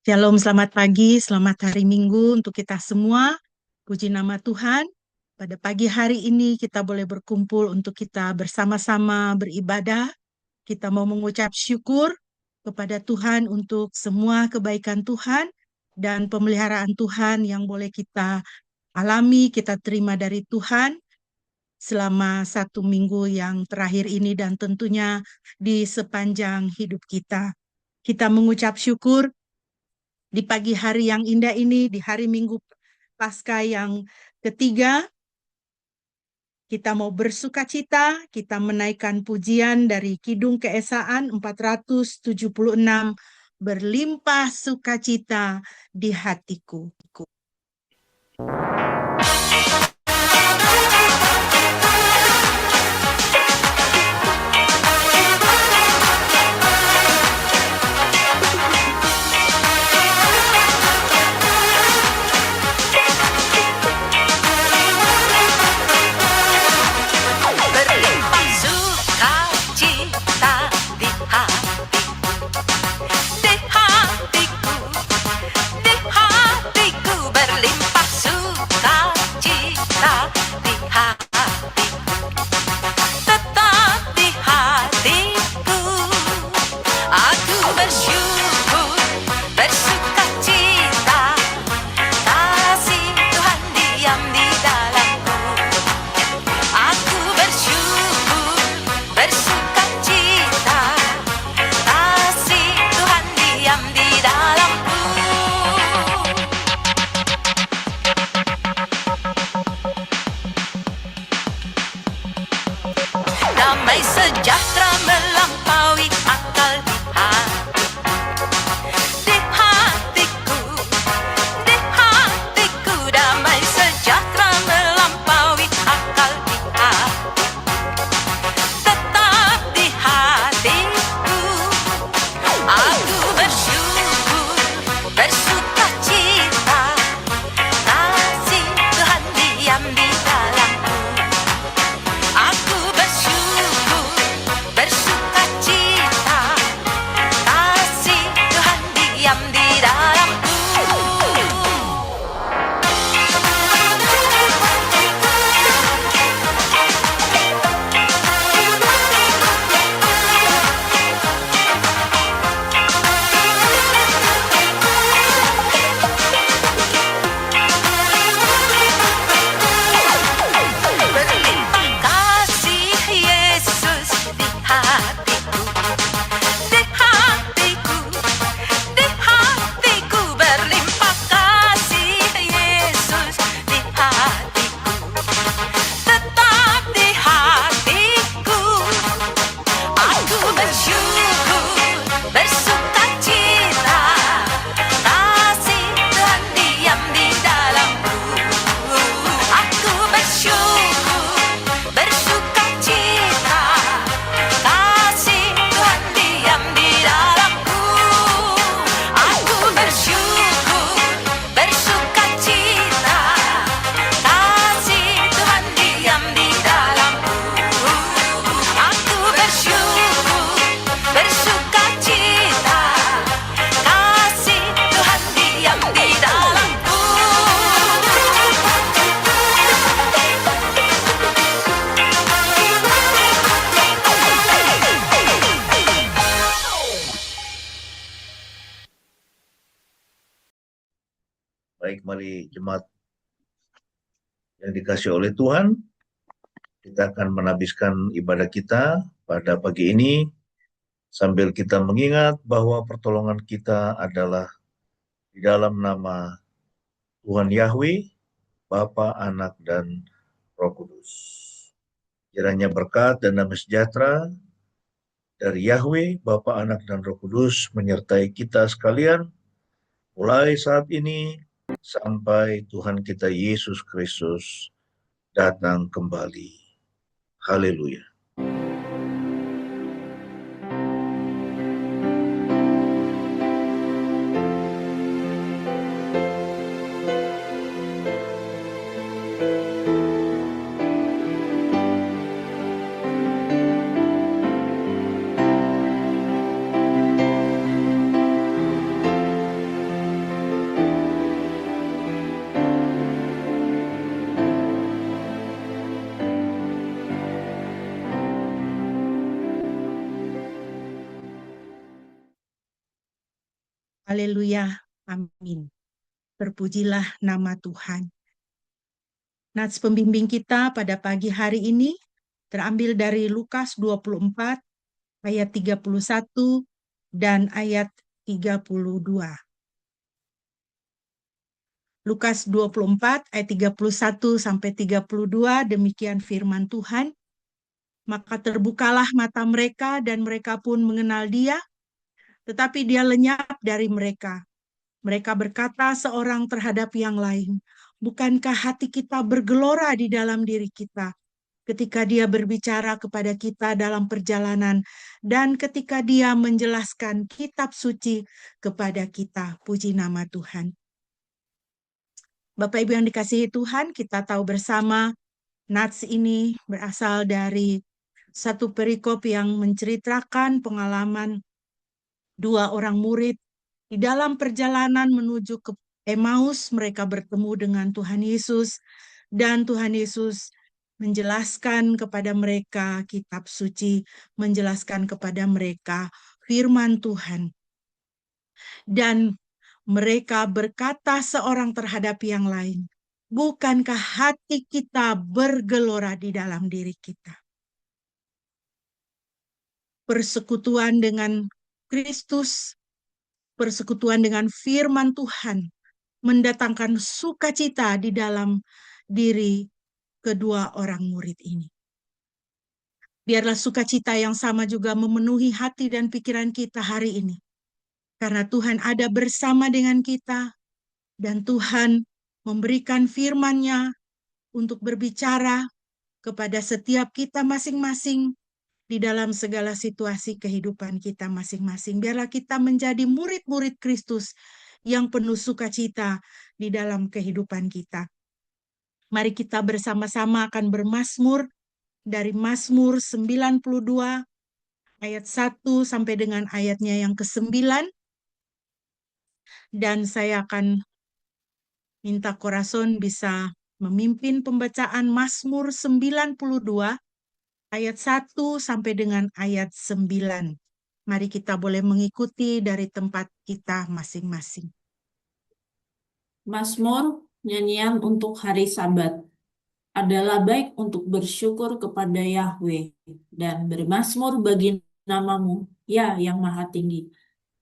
Shalom, selamat pagi, selamat hari Minggu untuk kita semua. Puji nama Tuhan. Pada pagi hari ini kita boleh berkumpul untuk kita bersama-sama beribadah. Kita mau mengucap syukur kepada Tuhan untuk semua kebaikan Tuhan dan pemeliharaan Tuhan yang boleh kita alami, kita terima dari Tuhan selama satu minggu yang terakhir ini dan tentunya di sepanjang hidup kita. Kita mengucap syukur di pagi hari yang indah ini, di hari Minggu Paskah yang ketiga. Kita mau bersuka cita, kita menaikkan pujian dari Kidung Keesaan 476, berlimpah sukacita di hatiku. Berlimpah sukacita di hatiku berlimpah sukacita di hatiku, tetap di hatiku. Aku bersyukur, bersukacita, kasih Tuhan diam di dalamku. Aku bersyukur, bersukacita, kasih Tuhan diam di dalamku. Damai sejahtera melampaui akal di hatiku, di hatiku. Damai sejahtera melampaui akal di hatiku, tetap di hatiku. Aku bersyukur, bersukacita, kasih Tuhan diam di dalamku. Aku bersyukur, bersukacita, kasih Tuhan diam di dalamku. Berlimpah kasih Yesus di hatiku, di hatiku, di hatiku. Berlimpah kasih Yesus di hatiku, tetap di hatiku. Aku bersyukur, bersukacita, kasih Tuhan diam di dalamku. Aku bersyukur, bersukacita, kasih Tuhan diam di dalamku. Aku bersyukur, bersukacita, kasih Tuhan diam di dalamku. Aku bersyukur, bersukacita, kasih Tuhan diam di dalamku. Baik, mari jemaat yang dikasihi oleh Tuhan, kita akan menabiskan ibadah kita pada pagi ini sambil kita mengingat bahwa pertolongan kita adalah di dalam nama Tuhan Yahweh, Bapa, Anak, dan Roh Kudus. Kiranya berkat dan damai sejahtera dari Yahweh, Bapa, Anak, dan Roh Kudus menyertai kita sekalian mulai saat ini sampai Tuhan kita Yesus Kristus datang kembali. Haleluya. Haleluya. Amin. Terpujilah nama Tuhan. Nats pembimbing kita pada pagi hari ini terambil dari Lukas 24 ayat 31 dan ayat 32. Lukas 24 ayat 31 sampai 32, demikian firman Tuhan. Maka terbukalah mata mereka dan mereka pun mengenal Dia, tetapi Dia lenyap dari mereka. Mereka berkata seorang terhadap yang lain, "Bukankah hati kita bergelora di dalam diri kita ketika Dia berbicara kepada kita dalam perjalanan dan ketika Dia menjelaskan kitab suci kepada kita?" Puji nama Tuhan. Bapak Ibu yang dikasihi Tuhan, kita tahu bersama Nats ini berasal dari satu perikop yang menceritakan pengalaman dua orang murid di dalam perjalanan menuju ke Emmaus. Mereka bertemu dengan Tuhan Yesus dan Tuhan Yesus menjelaskan kepada mereka kitab suci, menjelaskan kepada mereka firman Tuhan. Dan mereka berkata seorang terhadap yang lain, "Bukankah hati kita bergelora di dalam diri kita?" Persekutuan dengan Kristus, persekutuan dengan firman Tuhan mendatangkan sukacita di dalam diri kedua orang murid ini. Biarlah sukacita yang sama juga memenuhi hati dan pikiran kita hari ini. Karena Tuhan ada bersama dengan kita dan Tuhan memberikan firman-Nya untuk berbicara kepada setiap kita masing-masing di dalam segala situasi kehidupan kita masing-masing. Biarlah kita menjadi murid-murid Kristus yang penuh sukacita di dalam kehidupan kita. Mari kita bersama-sama akan bermazmur dari Mazmur 92 ayat 1 sampai dengan ayatnya yang ke-9. Dan saya akan minta Korason bisa memimpin pembacaan Mazmur 92 ayat 1 sampai dengan ayat 9. Mari kita boleh mengikuti dari tempat kita masing-masing. Mazmur, nyanyian untuk hari Sabat. Adalah baik untuk bersyukur kepada Yahweh dan bermazmur bagi namamu, ya yang maha tinggi,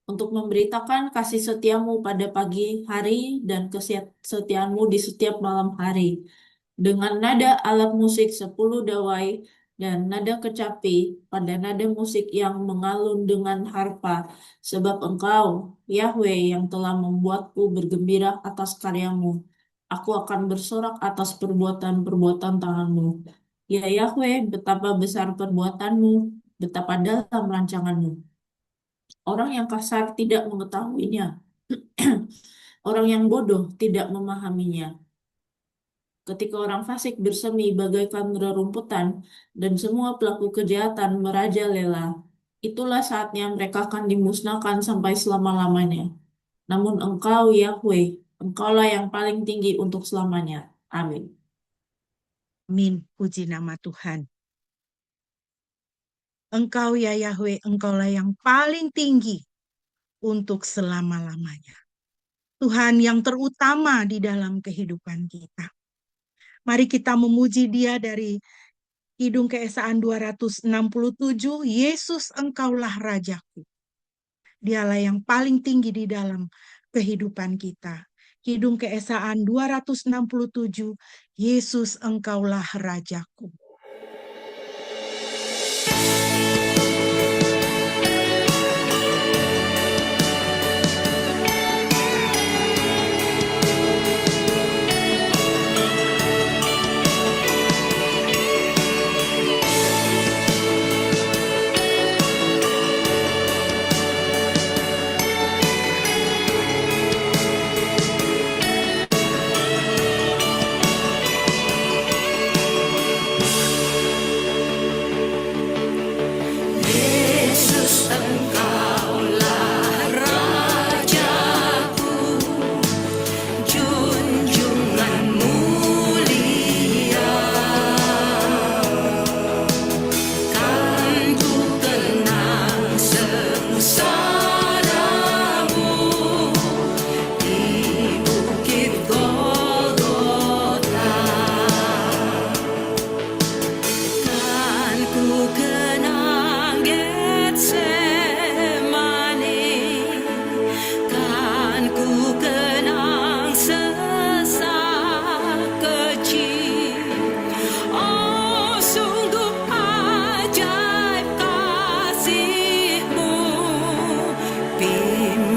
untuk memberitakan kasih setiamu pada pagi hari dan kesetiaanmu di setiap malam hari, dengan nada alat musik 10 dawai dan nada kecapi pada nada musik yang mengalun dengan harpa, sebab Engkau, Yahweh, yang telah membuatku bergembira atas karyamu. Aku akan bersorak atas perbuatan-perbuatan tanganmu. Ya Yahweh, betapa besar perbuatanmu, betapa dalam rancanganmu. Orang yang kasar tidak mengetahuinya. Orang yang bodoh tidak memahaminya. Ketika orang fasik bersemi bagaikan rerumputan dan semua pelaku kejahatan merajalela, itulah saatnya mereka akan dimusnahkan sampai selama-lamanya. Namun Engkau, Yahweh, Engkaulah yang paling tinggi untuk selamanya. Amin. Amin. Puji nama Tuhan. Engkau ya Yahweh, Engkaulah yang paling tinggi untuk selama-lamanya. Tuhan yang terutama di dalam kehidupan kita. Mari kita memuji Dia dari Kidung Keesaan 267, Yesus Engkaulah Rajaku. Dialah yang paling tinggi di dalam kehidupan kita. Kidung Keesaan 267, Yesus Engkaulah Rajaku.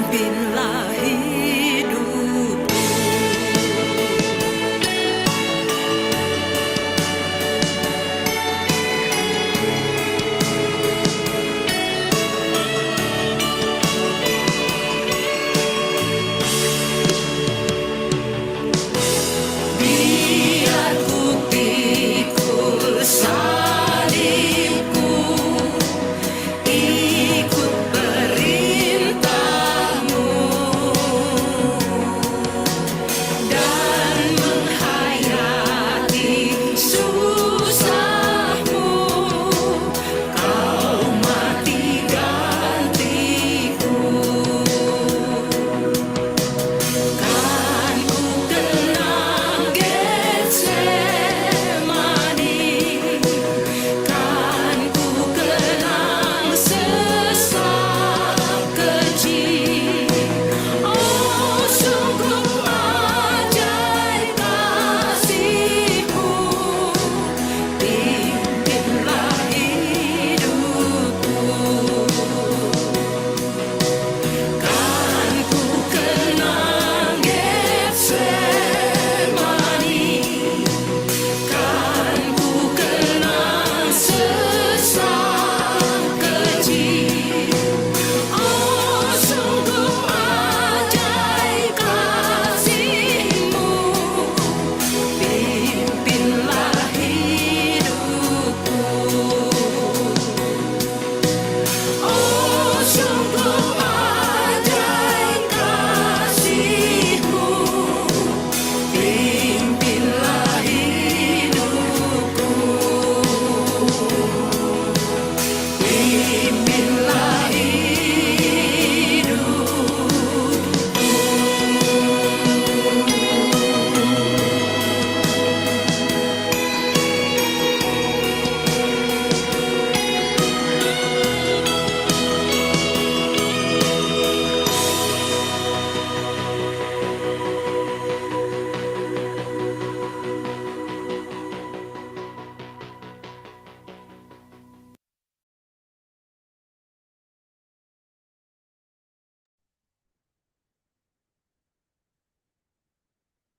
pimpinlah hidupku. Biar ku pikul salibku, ikut perintahmu, dan menghayati susahmu. Kau mati gantiku. Kan ku kenang Getsemani, kan ku kenang sesak keji. Oh, sungguh ajaib kasih-Mu, pimpinlah hidupku. Kan ku kenang Getsemani, kan ku kenang sesak keji. Oh, sungguh ajaib kasih-Mu, pimpinlah hidupku. Oh, sungguh ajaib kasih-Mu, pimpinlah hidupku. Pimpinlah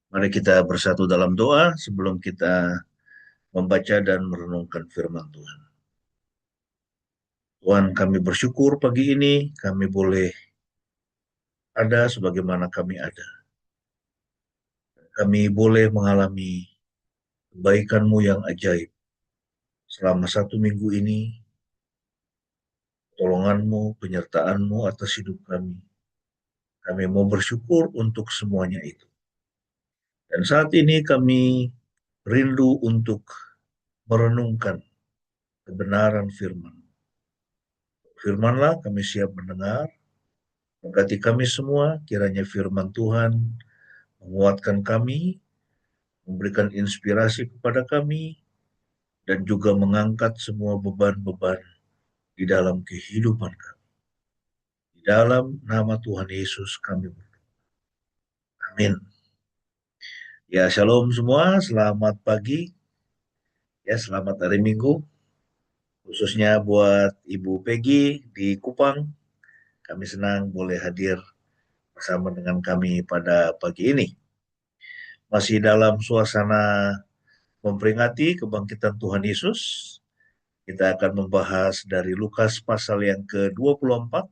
Mari kita bersatu dalam doa sebelum kita membaca dan merenungkan firman Tuhan. Tuhan, kami bersyukur pagi ini kami boleh ada sebagaimana kami ada. Kami boleh mengalami kebaikan-Mu yang ajaib. Selama 1 minggu ini, pertolongan-Mu, penyertaan-Mu atas hidup kami. Kami mau bersyukur untuk semuanya itu. Dan saat ini kami rindu untuk merenungkan kebenaran firman. Firmanlah kami siap mendengar. Berkati kami semua, kiranya firman Tuhan menguatkan kami, memberikan inspirasi kepada kami, dan juga mengangkat semua beban-beban di dalam kehidupan kami. Di dalam nama Tuhan Yesus kami berdoa. Amin. Ya, shalom semua, selamat pagi. Ya, selamat hari Minggu. Khususnya buat Ibu Peggy di Kupang. Kami senang boleh hadir bersama dengan kami pada pagi ini. Masih dalam suasana memperingati kebangkitan Tuhan Yesus. Kita akan membahas dari Lukas pasal yang ke-24.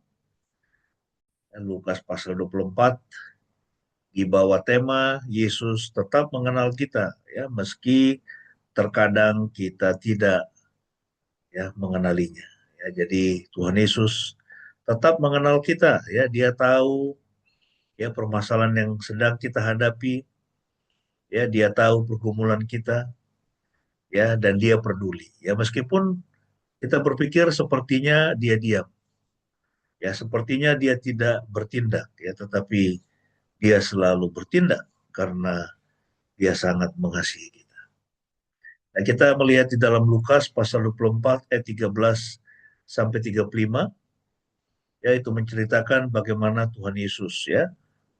Lukas pasal 24 di bawah tema Yesus tetap mengenal kita, ya, meski terkadang kita tidak mengenalinya. Ya, jadi Tuhan Yesus tetap mengenal kita, ya, Dia tahu ya permasalahan yang sedang kita hadapi, ya, Dia tahu pergumulan kita, ya, dan Dia peduli. Ya, meskipun kita berpikir sepertinya Dia diam, ya, sepertinya Dia tidak bertindak, ya, tetapi Dia selalu bertindak karena Dia sangat mengasihi kita. Nah, kita melihat di dalam Lukas pasal 24 ayat 13 sampai 35, yaitu menceritakan bagaimana Tuhan Yesus ya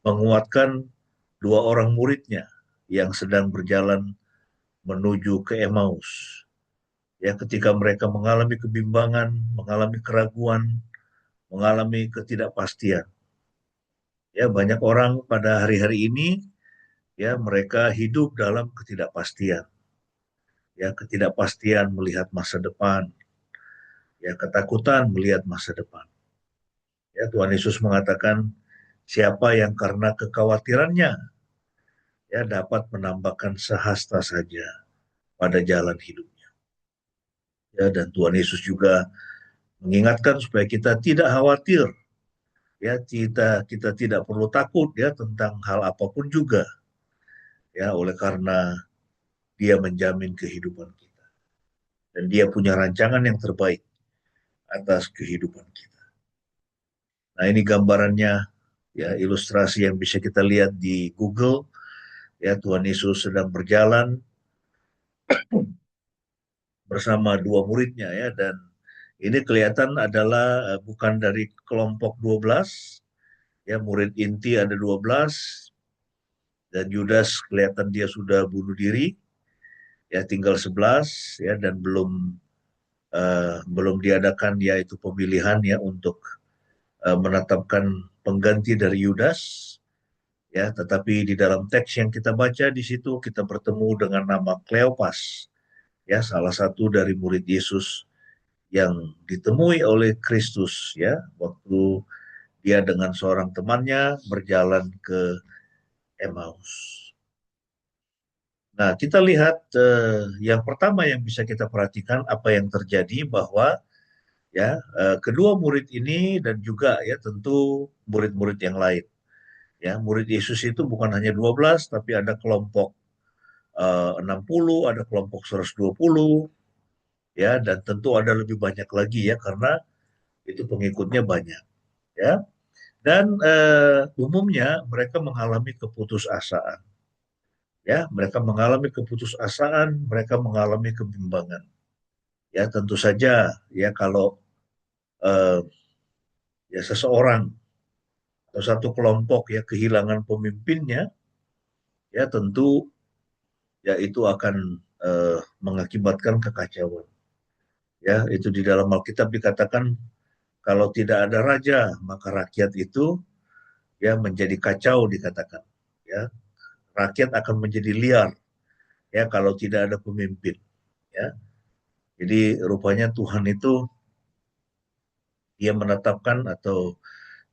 menguatkan 2 orang muridnya yang sedang berjalan menuju ke Emmaus. Ya, ketika mereka mengalami kebimbangan, mengalami keraguan, mengalami ketidakpastian. Ya, banyak orang pada hari-hari ini ya mereka hidup dalam ketidakpastian. Ya, ketidakpastian melihat masa depan, ya ketakutan melihat masa depan. Ya, Tuhan Yesus mengatakan siapa yang karena kekhawatirannya ya dapat menambahkan sehasta saja pada jalan hidupnya. Ya, dan Tuhan Yesus juga mengingatkan supaya kita tidak khawatir, ya kita tidak perlu takut ya tentang hal apapun juga, ya oleh karena Dia menjamin kehidupan kita dan Dia punya rancangan yang terbaik atas kehidupan kita. Nah, ini gambarannya, ya ilustrasi yang bisa kita lihat di Google. Ya, Tuhan Yesus sedang berjalan bersama dua muridnya ya, dan ini kelihatan adalah bukan dari kelompok 12, ya murid inti ada 12, dan Yudas kelihatan dia sudah bunuh diri, ya tinggal 11, ya, dan belum diadakan yaitu pemilihan ya untuk menetapkan pengganti dari Yudas, ya, tetapi di dalam teks yang kita baca di situ kita bertemu dengan nama Kleopas, ya salah satu dari murid Yesus yang ditemui oleh Kristus ya waktu dia dengan seorang temannya berjalan ke Emmaus. Nah, kita lihat yang pertama yang bisa kita perhatikan apa yang terjadi bahwa ya kedua murid ini dan juga ya tentu murid-murid yang lain. Ya, murid Yesus itu bukan hanya 12 tapi ada kelompok 60, ada kelompok 120 ya, dan tentu ada lebih banyak lagi ya karena itu pengikutnya banyak ya. Dan umumnya mereka mengalami keputusasaan. Ya, mereka mengalami keputusasaan, mereka mengalami kebimbangan. Ya, tentu saja ya kalau eh, ya seseorang atau satu kelompok ya kehilangan pemimpinnya, ya tentu ya itu akan mengakibatkan kekacauan. Ya, itu di dalam Alkitab dikatakan kalau tidak ada raja, maka rakyat itu ya menjadi kacau dikatakan. Ya, rakyat akan menjadi liar ya kalau tidak ada pemimpin. Ya, jadi rupanya Tuhan itu dia menetapkan atau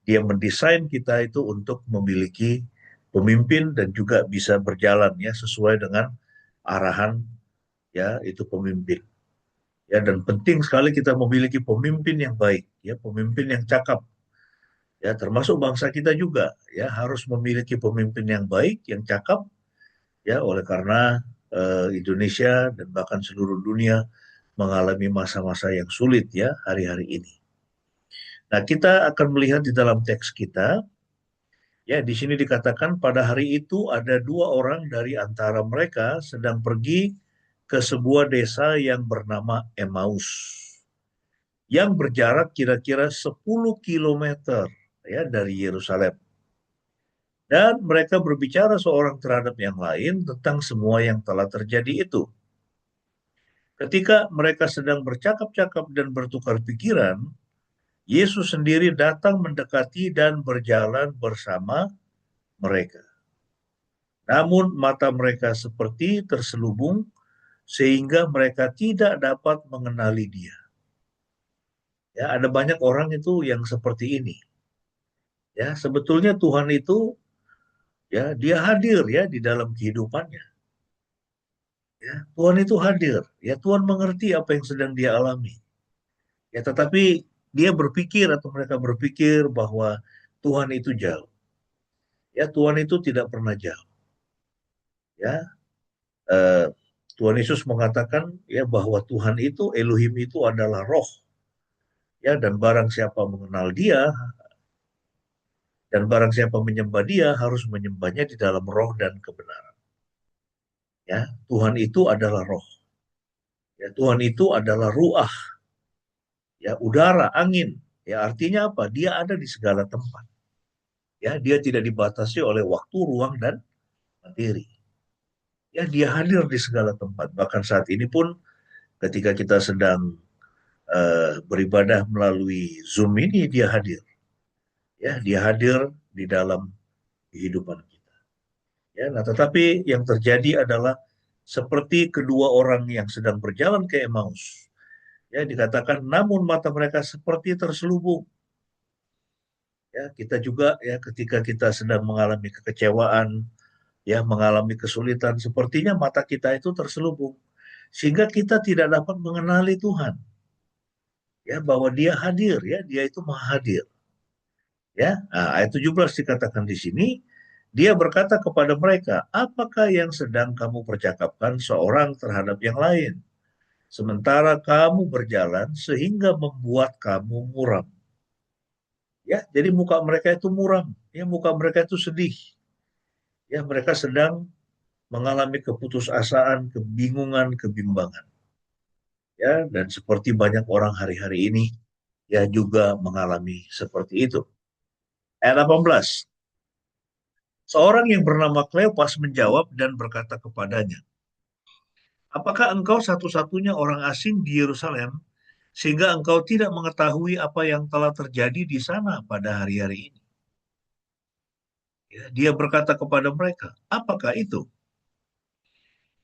dia mendesain kita itu untuk memiliki pemimpin dan juga bisa berjalan ya sesuai dengan arahan ya itu pemimpin. Ya, dan penting sekali kita memiliki pemimpin yang baik, ya pemimpin yang cakap. Ya, termasuk bangsa kita juga ya harus memiliki pemimpin yang baik, yang cakap ya oleh karena Indonesia dan bahkan seluruh dunia mengalami masa-masa yang sulit ya hari-hari ini. Nah, kita akan melihat di dalam teks kita. Ya, di sini dikatakan pada hari itu ada dua orang dari antara mereka sedang pergi ke sebuah desa yang bernama Emmaus, yang berjarak kira-kira 10 kilometer ya dari Yerusalem. Dan mereka berbicara seorang terhadap yang lain tentang semua yang telah terjadi itu. Ketika mereka sedang bercakap-cakap dan bertukar pikiran, Yesus sendiri datang mendekati dan berjalan bersama mereka. Namun mata mereka seperti terselubung sehingga mereka tidak dapat mengenali dia. Ya, ada banyak orang itu yang seperti ini. Ya, sebetulnya Tuhan itu ya dia hadir ya di dalam kehidupannya. Ya, Tuhan itu hadir. Ya, Tuhan mengerti apa yang sedang dia alami. Ya, tetapi dia berpikir atau mereka berpikir bahwa Tuhan itu jauh. Ya, Tuhan itu tidak pernah jauh. Ya, eh, Tuhan Yesus mengatakan ya bahwa Tuhan itu Elohim itu adalah roh. Ya, dan barang siapa mengenal dia dan barang siapa menyembah dia harus menyembahnya di dalam roh dan kebenaran. Ya, Tuhan itu adalah roh. Ya, Tuhan itu adalah ruah. Ya, udara, angin. Ya, artinya apa? Dia ada di segala tempat. Ya, dia tidak dibatasi oleh waktu, ruang, dan materi. Ya, dia hadir di segala tempat. Bahkan saat ini pun ketika kita sedang beribadah melalui Zoom ini, dia hadir. Ya, dia hadir di dalam kehidupan kita. Ya, nah tetapi yang terjadi adalah seperti kedua orang yang sedang berjalan ke Emmaus. Ya, dikatakan namun mata mereka seperti terselubung. Ya, kita juga ya ketika kita sedang mengalami kekecewaan, ya mengalami kesulitan, sepertinya mata kita itu terselubung sehingga kita tidak dapat mengenali Tuhan. Ya, bahwa Dia hadir, ya, Dia itu Maha Hadir. Ya, nah, ayat 17 dikatakan di sini, Dia berkata kepada mereka, apakah yang sedang kamu percakapkan seorang terhadap yang lain? Sementara kamu berjalan sehingga membuat kamu muram. Ya, jadi muka mereka itu muram, ya muka mereka itu sedih. Ya, mereka sedang mengalami keputusasaan, kebingungan, kebimbangan. Ya, dan seperti banyak orang hari-hari ini, ya juga mengalami seperti itu. Ayat 18. Seorang yang bernama Kleopas menjawab dan berkata kepadanya, apakah engkau satu-satunya orang asing di Yerusalem sehingga engkau tidak mengetahui apa yang telah terjadi di sana pada hari-hari ini? Ya, dia berkata kepada mereka, apakah itu?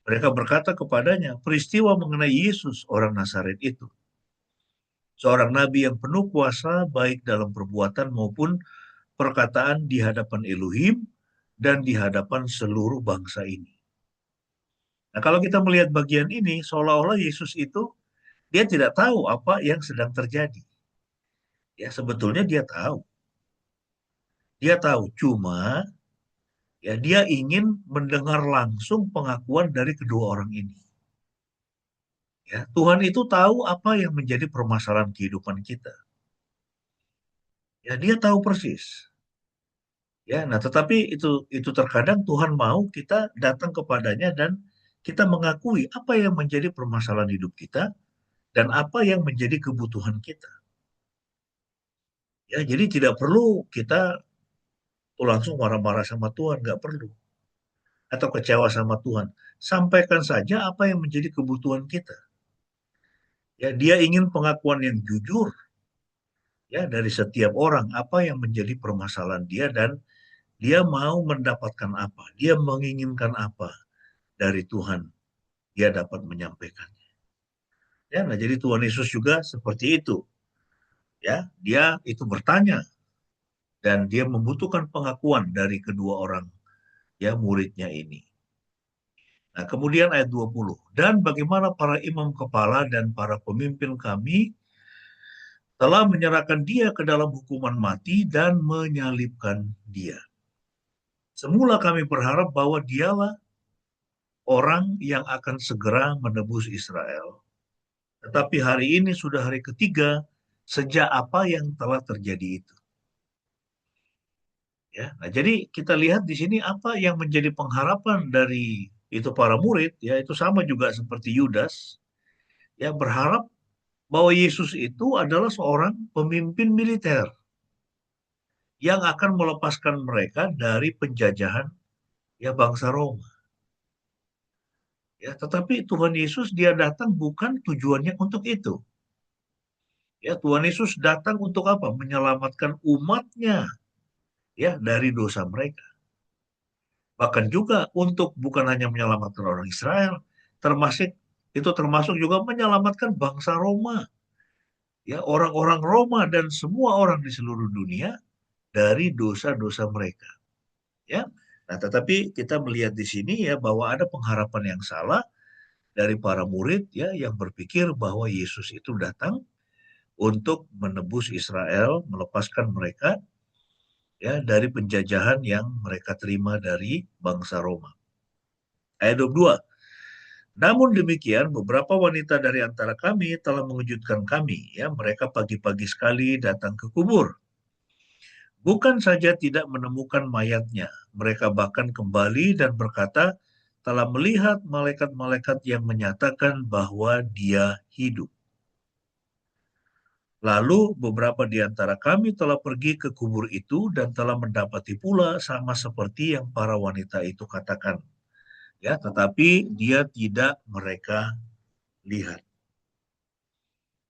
Mereka berkata kepadanya, peristiwa mengenai Yesus orang Nazaret itu. Seorang nabi yang penuh kuasa baik dalam perbuatan maupun perkataan di hadapan Elohim dan di hadapan seluruh bangsa ini. Nah, kalau kita melihat bagian ini, seolah-olah Yesus itu dia tidak tahu apa yang sedang terjadi. Ya, sebetulnya dia tahu. Dia tahu, cuma ya dia ingin mendengar langsung pengakuan dari kedua orang ini. Ya, Tuhan itu tahu apa yang menjadi permasalahan kehidupan kita. Ya, dia tahu persis. Ya, nah tetapi itu terkadang Tuhan mau kita datang kepadanya dan kita mengakui apa yang menjadi permasalahan hidup kita dan apa yang menjadi kebutuhan kita. Ya, jadi tidak perlu kita langsung marah-marah sama Tuhan, nggak perlu. Atau kecewa sama Tuhan. Sampaikan saja apa yang menjadi kebutuhan kita. Ya, dia ingin pengakuan yang jujur ya dari setiap orang apa yang menjadi permasalahan dia dan dia mau mendapatkan apa, dia menginginkan apa dari Tuhan, dia dapat menyampaikannya. Ya, nah jadi Tuhan Yesus juga seperti itu. Ya, dia itu bertanya dan dia membutuhkan pengakuan dari kedua orang ya muridnya ini. Nah, kemudian ayat 20. Dan bagaimana para imam kepala dan para pemimpin kami telah menyerahkan dia ke dalam hukuman mati dan menyalibkan dia. Semula kami berharap bahwa dialah orang yang akan segera menebus Israel. Tetapi hari ini sudah hari ketiga sejak apa yang telah terjadi itu. Ya, nah jadi kita lihat di sini apa yang menjadi pengharapan dari itu para murid, ya itu sama juga seperti Yudas, ya berharap bahwa Yesus itu adalah seorang pemimpin militer yang akan melepaskan mereka dari penjajahan ya bangsa Roma. Ya, tetapi Tuhan Yesus dia datang bukan tujuannya untuk itu. Ya, Tuhan Yesus datang untuk apa? Menyelamatkan umatnya ya dari dosa mereka. Bahkan juga untuk bukan hanya menyelamatkan orang Israel, termasuk juga menyelamatkan bangsa Roma. Ya, orang-orang Roma dan semua orang di seluruh dunia dari dosa-dosa mereka. Ya. Nah, tetapi kita melihat di sini ya bahwa ada pengharapan yang salah dari para murid ya yang berpikir bahwa Yesus itu datang untuk menebus Israel, melepaskan mereka ya dari penjajahan yang mereka terima dari bangsa Roma. Ayat 22. Namun demikian beberapa wanita dari antara kami telah mengejutkan kami ya mereka pagi-pagi sekali datang ke kubur. Bukan saja tidak menemukan mayatnya, mereka bahkan kembali dan berkata telah melihat malaikat-malaikat yang menyatakan bahwa dia hidup. Lalu beberapa di antara kami telah pergi ke kubur itu dan telah mendapati pula sama seperti yang para wanita itu katakan. Ya, tetapi dia tidak mereka lihat.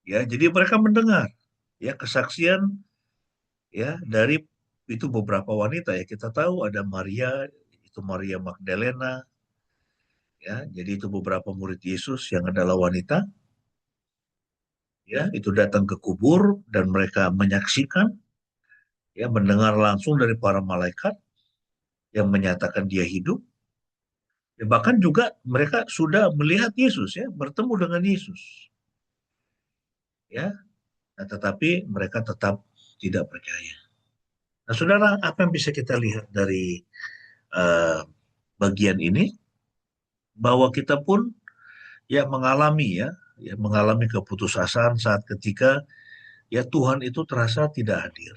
Ya, jadi mereka mendengar ya kesaksian ya dari itu beberapa wanita ya. Kita tahu ada Maria, itu Maria Magdalena, ya. Jadi itu beberapa murid Yesus yang adalah wanita, ya. Itu datang ke kubur dan mereka menyaksikan, ya, mendengar langsung dari para malaikat yang menyatakan dia hidup. Ya, bahkan juga mereka sudah melihat Yesus, ya, bertemu dengan Yesus, ya. Nah, tetapi mereka tetap tidak percaya. Nah, saudara, apa yang bisa kita lihat dari eh, bagian ini? Bahwa kita pun ya mengalami ya mengalami keputusasaan saat ketika ya Tuhan itu terasa tidak hadir,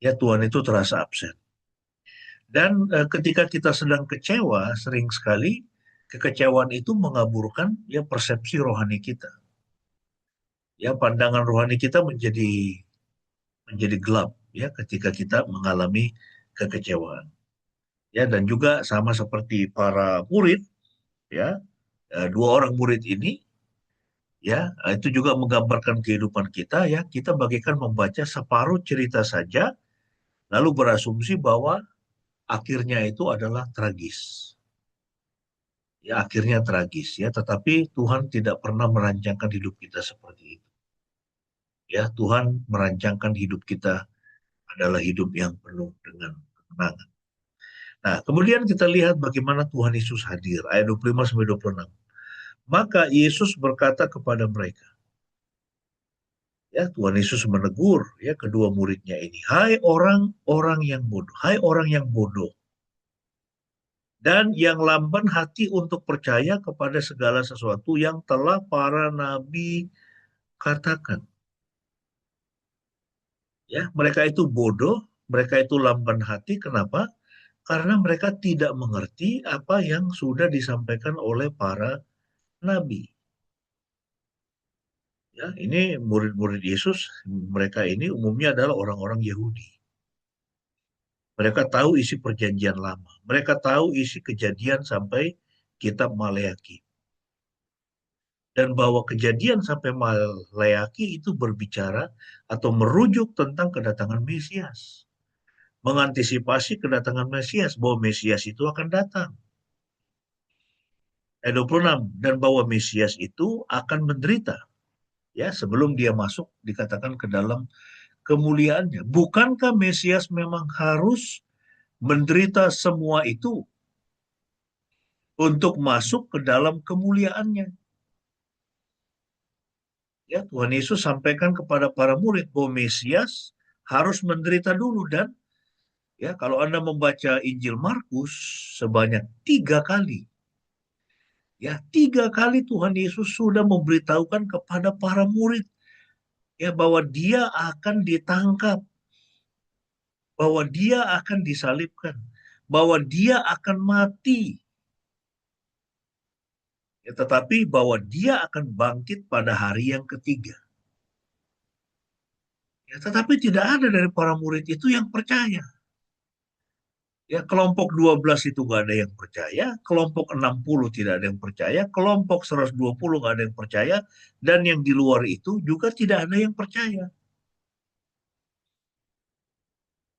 ya Tuhan itu terasa absen. Dan ketika kita sedang kecewa, sering sekali kekecewaan itu mengaburkan ya persepsi rohani kita. Ya pandangan rohani kita menjadi gelap ya ketika kita mengalami kekecewaan. Ya dan juga sama seperti para murid ya, dua orang murid ini ya itu juga menggambarkan kehidupan kita ya, kita bagaikan membaca separuh cerita saja lalu berasumsi bahwa akhirnya itu adalah tragis. Ya akhirnya tragis ya, tetapi Tuhan tidak pernah merancangkan hidup kita seperti itu. Ya Tuhan merancangkan hidup kita adalah hidup yang penuh dengan kemenangan. Nah, kemudian kita lihat bagaimana Tuhan Yesus hadir ayat 25 sampai 26. Maka Yesus berkata kepada mereka, ya Tuhan Yesus menegur ya kedua muridnya ini, hai orang-orang yang bodoh, hai orang yang bodoh dan yang lamban hati untuk percaya kepada segala sesuatu yang telah para nabi katakan. Ya, mereka itu bodoh, mereka itu lamban hati. Kenapa? Karena mereka tidak mengerti apa yang sudah disampaikan oleh para nabi. Ya, ini murid-murid Yesus, mereka ini umumnya adalah orang-orang Yahudi. Mereka tahu isi perjanjian lama. Mereka tahu isi kejadian sampai kitab Maleaki. Dan bahwa kejadian sampai Maleaki itu berbicara atau merujuk tentang kedatangan Mesias. Mengantisipasi kedatangan Mesias, bahwa Mesias itu akan datang. Ayat 26, dan bahwa Mesias itu akan menderita. Ya, sebelum dia masuk dikatakan ke dalam kemuliaannya. Bukankah Mesias memang harus menderita semua itu untuk masuk ke dalam kemuliaannya? Ya, Tuhan Yesus sampaikan kepada para murid bahwa Mesias harus menderita dulu. Dan ya, kalau Anda membaca Injil Markus sebanyak 3 kali, ya 3 kali Tuhan Yesus sudah memberitahukan kepada para murid ya bahwa dia akan ditangkap, bahwa dia akan disalibkan, bahwa dia akan mati. Ya, tetapi bahwa dia akan bangkit pada hari yang ketiga. Ya, tetapi tidak ada dari para murid itu yang percaya. Ya, kelompok 12 itu nggak ada yang percaya, kelompok 60 tidak ada yang percaya, kelompok 120 nggak ada yang percaya, dan yang di luar itu juga tidak ada yang percaya.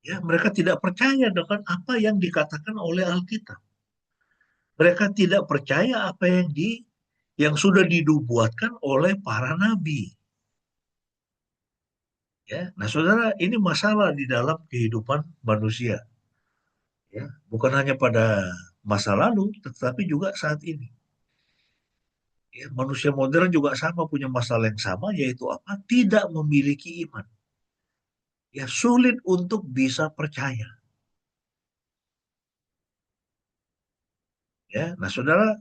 Ya, mereka tidak percaya dengan apa yang dikatakan oleh Alkitab. Mereka tidak percaya apa yang sudah dinubuatkan oleh para nabi. Ya, nah saudara, ini masalah di dalam kehidupan manusia. Ya, bukan hanya pada masa lalu, tetapi juga saat ini. Ya, manusia modern juga sama punya masalah yang sama, yaitu apa? Tidak memiliki iman. Ya, sulit untuk bisa percaya. Ya, nah saudara,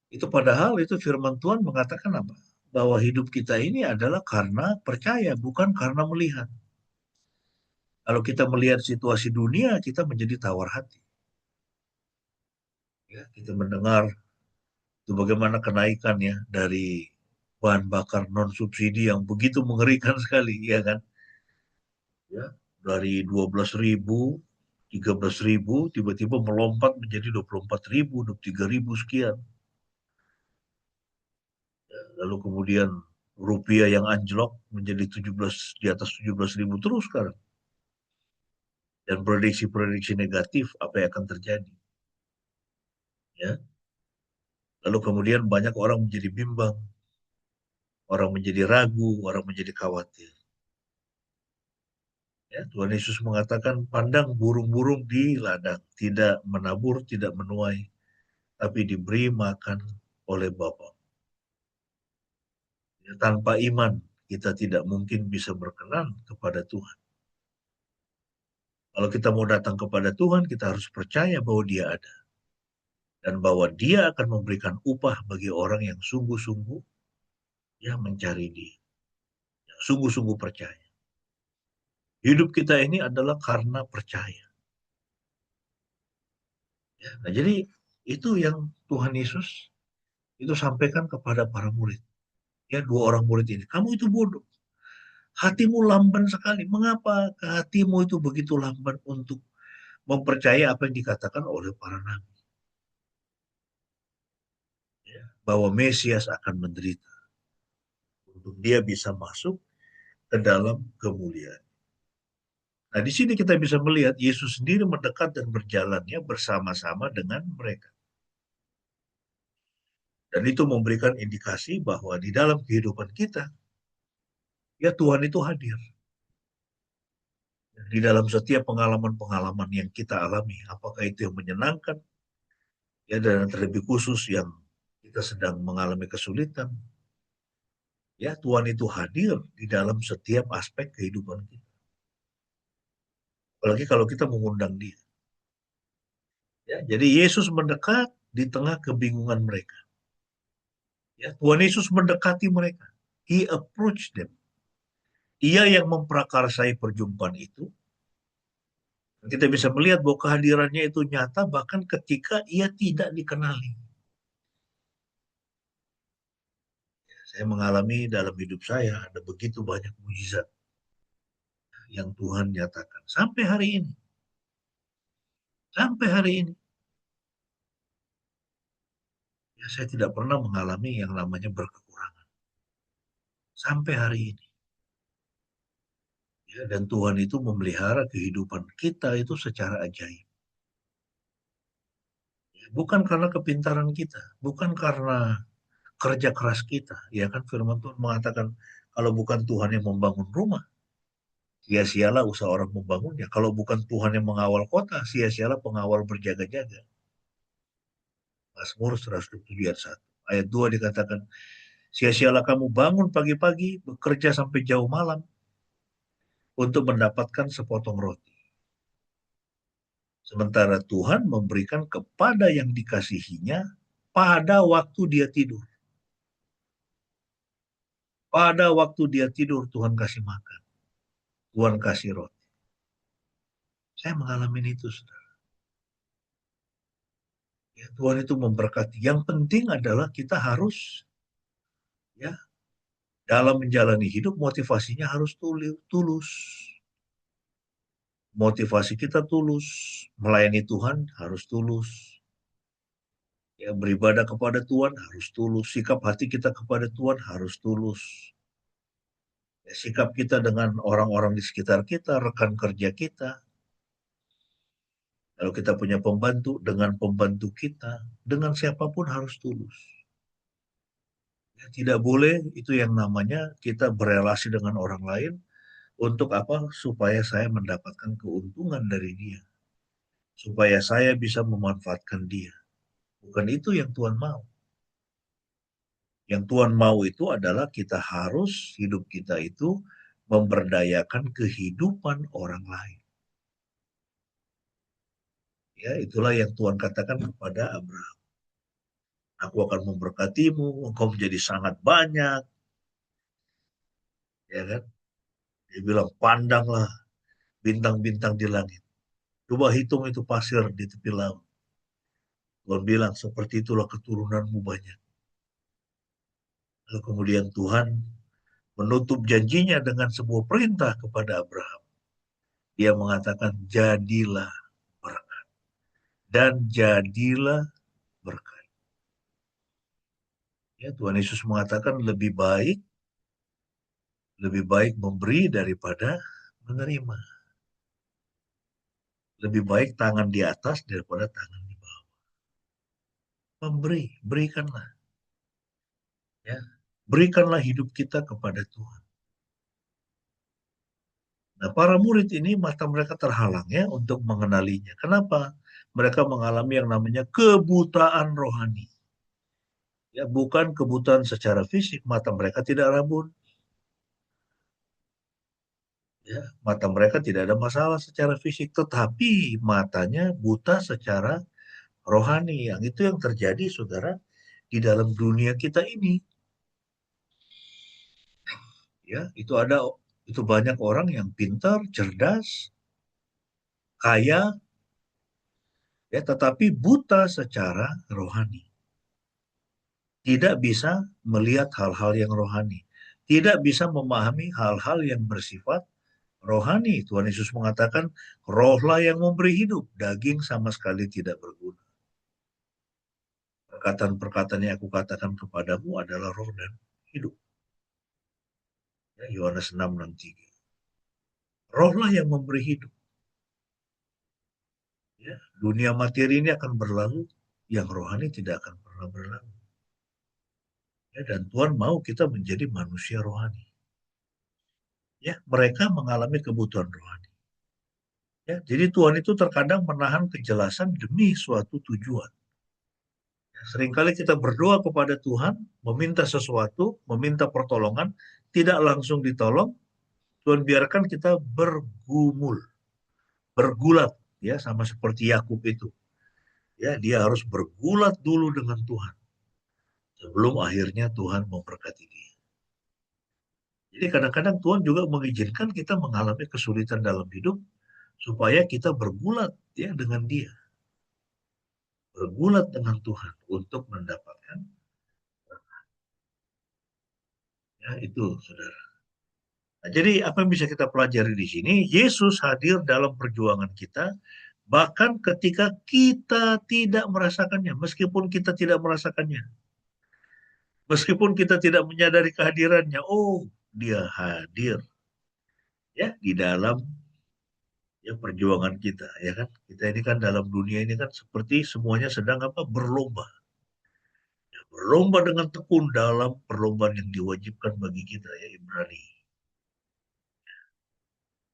itu padahal itu firman Tuhan mengatakan apa? Bahwa hidup kita ini adalah karena percaya, bukan karena melihat. Kalau kita melihat situasi dunia, kita menjadi tawar hati. Ya, kita mendengar itu bagaimana kenaikan ya dari bahan bakar non subsidi yang begitu mengerikan sekali, ya kan? Ya, dari 12.000, 13.000, tiba-tiba melompat menjadi 24.000, 23.000 sekian. Ya, lalu kemudian rupiah yang anjlok menjadi 17, di atas 17.000 terus sekarang. dan prediksi-prediksi negatif apa yang akan terjadi. Ya. Lalu kemudian banyak orang menjadi bimbang, orang menjadi ragu, orang menjadi khawatir. Ya, Tuhan Yesus mengatakan, pandang burung-burung di ladang, tidak menabur, tidak menuai, tapi diberi makan oleh Bapa. Ya, tanpa iman, kita tidak mungkin bisa berkenan kepada Tuhan. Kalau kita mau datang kepada Tuhan, kita harus percaya bahwa Dia ada. Dan bahwa Dia akan memberikan upah bagi orang yang sungguh-sungguh ya mencari Dia. Yang sungguh-sungguh percaya. Hidup kita ini adalah karena percaya. Ya, nah jadi itu yang Tuhan Yesus itu sampaikan kepada para murid. Ya, dua orang murid ini. Kamu itu bodoh. Hatimu lamban sekali. Mengapa hatimu itu begitu lamban untuk mempercayai apa yang dikatakan oleh para nabi? Ya, bahwa Mesias akan menderita. Untuk dia bisa masuk ke dalam kemuliaan. Nah, di sini kita bisa melihat Yesus sendiri mendekat dan berjalannya bersama-sama dengan mereka. Dan itu memberikan indikasi bahwa di dalam kehidupan kita, ya Tuhan itu hadir. Di dalam setiap pengalaman-pengalaman yang kita alami, apakah itu yang menyenangkan, ya dan terlebih khusus yang kita sedang mengalami kesulitan, ya Tuhan itu hadir di dalam setiap aspek kehidupan kita. Apalagi kalau kita mengundang Dia. Ya, jadi Yesus mendekat di tengah kebingungan mereka. Ya, Tuhan Yesus mendekati mereka. He approached them. Ia yang memprakarsai perjumpaan itu. Kita bisa melihat bahwa kehadirannya itu nyata bahkan ketika ia tidak dikenali. Saya mengalami dalam hidup saya ada begitu banyak mujizat yang Tuhan nyatakan. Sampai hari ini. Sampai hari ini. Ya, saya tidak pernah mengalami yang namanya berkekurangan. Sampai hari ini. Ya, dan Tuhan itu memelihara kehidupan kita itu secara ajaib. Bukan karena kepintaran kita, bukan karena kerja keras kita. Ya kan firman Tuhan mengatakan kalau bukan Tuhan yang membangun rumah, sia-sialah usaha orang membangunnya. Kalau bukan Tuhan yang mengawal kota, sia-sialah pengawal berjaga-jaga. Mazmur 107 ayat 1. Ayat 2 dikatakan, sia-sialah kamu bangun pagi-pagi, bekerja sampai jauh malam untuk mendapatkan sepotong roti. Sementara Tuhan memberikan kepada yang dikasihinya pada waktu dia tidur. Pada waktu dia tidur, Tuhan kasih makan. Tuhan kasih roti. Saya mengalami itu, saudara. Ya, Tuhan itu memberkati. Yang penting adalah kita harus, ya, dalam menjalani hidup, motivasinya harus tulus. Motivasi kita tulus. Melayani Tuhan harus tulus. Ya, beribadah kepada Tuhan harus tulus. Sikap hati kita kepada Tuhan harus tulus. Ya, sikap kita dengan orang-orang di sekitar kita, rekan kerja kita. Kalau kita punya pembantu, dengan pembantu kita, dengan siapapun harus tulus. Ya, tidak boleh itu yang namanya kita berelasi dengan orang lain untuk apa? Supaya saya mendapatkan keuntungan dari dia. Supaya saya bisa memanfaatkan dia. Bukan itu yang Tuhan mau. Yang Tuhan mau itu adalah kita harus hidup kita itu memberdayakan kehidupan orang lain. Ya, itulah yang Tuhan katakan kepada Abraham. Aku akan memberkatimu, engkau menjadi sangat banyak. Ya kan? Dia bilang, pandanglah bintang-bintang di langit. Coba hitung itu pasir di tepi laut. Tuhan bilang, seperti itulah keturunanmu banyak. Lalu kemudian Tuhan menutup janjinya dengan sebuah perintah kepada Abraham. Dia mengatakan, jadilah berkat. Dan jadilah berkat. Ya, Tuhan Yesus mengatakan lebih baik memberi daripada menerima. Lebih baik tangan di atas daripada tangan di bawah. Memberi, berikanlah. Ya, berikanlah hidup kita kepada Tuhan. Nah, para murid ini mata mereka terhalang ya untuk mengenalinya. Kenapa? Mereka mengalami yang namanya kebutaan rohani. Ya, bukan kebutaan secara fisik, mata mereka tidak rabun. Ya, mata mereka tidak ada masalah secara fisik, tetapi matanya buta secara rohani. Yang itu yang terjadi, saudara, di dalam dunia kita ini. Ya, itu banyak orang yang pintar, cerdas, kaya, ya, tetapi buta secara rohani. Tidak bisa melihat hal-hal yang rohani. Tidak bisa memahami hal-hal yang bersifat rohani. Tuhan Yesus mengatakan, rohlah yang memberi hidup, daging sama sekali tidak berguna. Perkataan-perkataan yang aku katakan kepadamu adalah roh dan hidup. Ya, Yohanes 6:63. Rohlah yang memberi hidup. Ya, dunia materi ini akan berlalu, yang rohani tidak akan pernah berlalu. Ya, dan Tuhan mau kita menjadi manusia rohani. Ya, mereka mengalami kebutuhan rohani. Ya, jadi Tuhan itu terkadang menahan kejelasan demi suatu tujuan. Ya, seringkali kita berdoa kepada Tuhan, meminta sesuatu, meminta pertolongan, tidak langsung ditolong. Tuhan biarkan kita bergumul, bergulat, ya, sama seperti Yakub itu. Ya, dia harus bergulat dulu dengan Tuhan sebelum akhirnya Tuhan memberkati dia. Jadi kadang-kadang Tuhan juga mengizinkan kita mengalami kesulitan dalam hidup supaya kita bergulat ya dengan Dia, bergulat dengan Tuhan untuk mendapatkan, ya itu, saudara. Nah, jadi apa yang bisa kita pelajari di sini? Yesus hadir dalam perjuangan kita, bahkan ketika kita tidak merasakannya, meskipun kita tidak merasakannya, meskipun kita tidak menyadari kehadirannya. Oh, Dia hadir ya di dalam ya perjuangan kita, ya kan? Kita ini kan dalam dunia ini kan seperti semuanya sedang apa? Berlomba. Ya, berlomba dengan tekun dalam perlombaan yang diwajibkan bagi kita, ya Ibrani.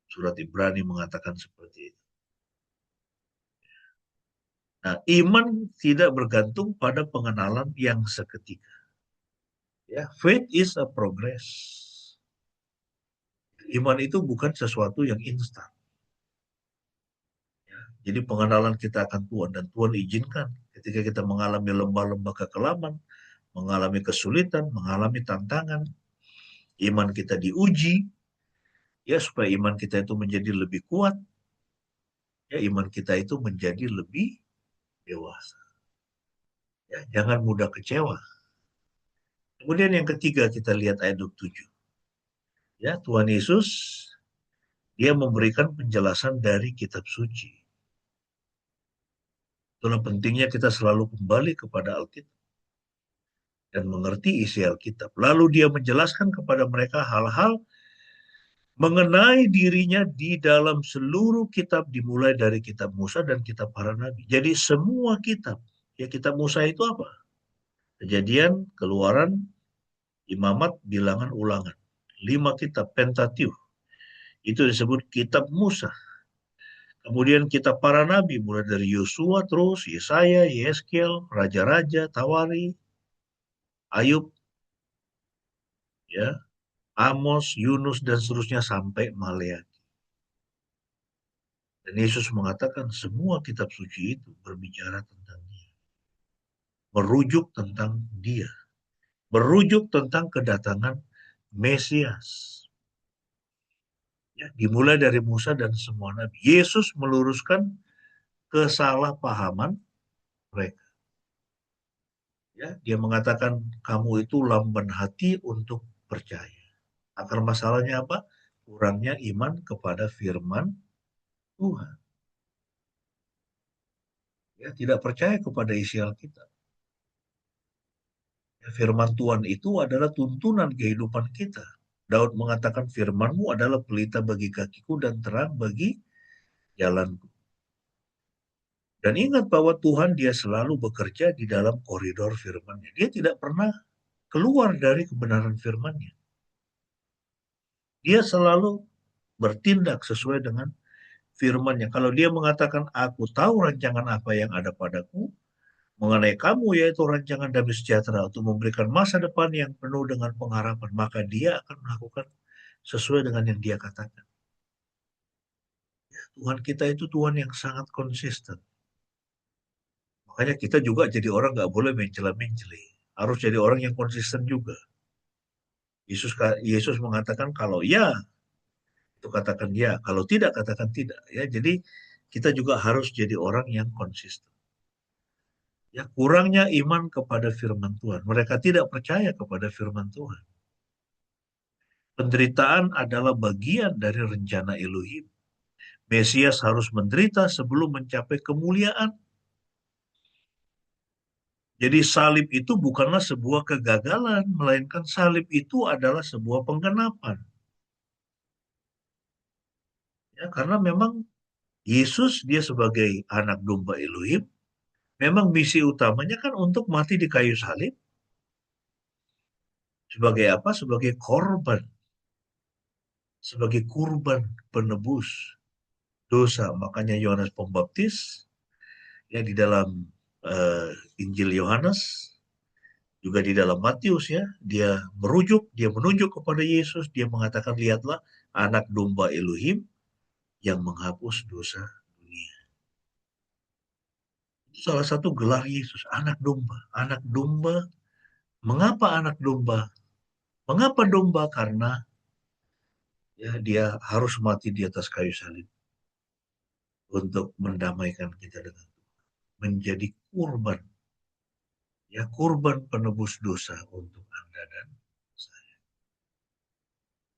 Surat Ibrani mengatakan seperti itu. Nah, iman tidak bergantung pada pengenalan yang seketika. Ya, faith is a progress. Iman itu bukan sesuatu yang instan. Ya, jadi pengenalan kita akan Tuhan dan Tuhan izinkan ketika kita mengalami lembah-lembah kekelaman, mengalami kesulitan, mengalami tantangan, iman kita diuji, ya supaya iman kita itu menjadi lebih kuat, ya iman kita itu menjadi lebih dewasa. Ya, jangan mudah kecewa. Kemudian yang ketiga kita lihat ayat 27. Ya, Tuhan Yesus dia memberikan penjelasan dari kitab suci. Itulah pentingnya kita selalu kembali kepada Alkitab dan mengerti isi Alkitab. Lalu dia menjelaskan kepada mereka hal-hal mengenai dirinya di dalam seluruh kitab, dimulai dari kitab Musa dan kitab para nabi. Jadi semua kitab, ya kitab Musa itu apa? Kejadian, Keluaran, Imamat, Bilangan, Ulangan. 5 kitab Pentateuch. Itu disebut kitab Musa. Kemudian kitab para nabi, mulai dari Yosua terus, Yesaya, Yeskel, Raja-Raja, Tawari, Ayub, ya, Amos, Yunus, dan seterusnya sampai Maleakhi. Dan Yesus mengatakan semua kitab suci itu berbicara tentang Dia. Merujuk tentang Dia. Merujuk tentang kedatangan Mesias. Ya, dimulai dari Musa dan semua nabi. Yesus meluruskan kesalahpahaman mereka. Ya, dia mengatakan kamu itu lamban hati untuk percaya. Akar masalahnya apa? Kurangnya iman kepada firman Tuhan. Ya, tidak percaya kepada isi Alkitab. Ya, firman Tuhan itu adalah tuntunan kehidupan kita. Daud mengatakan firman-Mu adalah pelita bagi kakiku dan terang bagi jalanku. Dan ingat bahwa Tuhan dia selalu bekerja di dalam koridor firman-Nya. Dia tidak pernah keluar dari kebenaran firman-Nya. Dia selalu bertindak sesuai dengan firman-Nya. Kalau dia mengatakan, aku tahu rancangan apa yang ada padaku, mengenai kamu, yaitu rancangan damai sejahtera untuk memberikan masa depan yang penuh dengan pengharapan, maka dia akan melakukan sesuai dengan yang dia katakan. Tuhan kita itu Tuhan yang sangat konsisten. Makanya kita juga jadi orang nggak boleh mencela-menceli. Harus jadi orang yang konsisten juga. Yesus mengatakan kalau ya, itu katakan ya. Kalau tidak, katakan tidak. Ya, jadi kita juga harus jadi orang yang konsisten. Ya, kurangnya iman kepada firman Tuhan. Mereka tidak percaya kepada firman Tuhan. Penderitaan adalah bagian dari rencana Elohim. Mesias harus menderita sebelum mencapai kemuliaan. Jadi salib itu bukanlah sebuah kegagalan, melainkan salib itu adalah sebuah penggenapan. Ya, karena memang Yesus dia sebagai anak domba Elohim, memang misi utamanya kan untuk mati di kayu salib. Sebagai apa? Sebagai korban. Sebagai kurban penebus dosa. Makanya Yohanes Pembaptis ya di dalam Injil Yohanes, juga di dalam Matius ya, dia menunjuk kepada Yesus, dia mengatakan, lihatlah anak domba Elohim yang menghapus dosa dunia. Itu salah satu gelar Yesus, anak domba. Anak domba, mengapa anak domba? Mengapa domba? Karena ya dia harus mati di atas kayu salib untuk mendamaikan kita dengan Tuhan, menjadi kurban. Ya, kurban penebus dosa untuk Anda dan saya.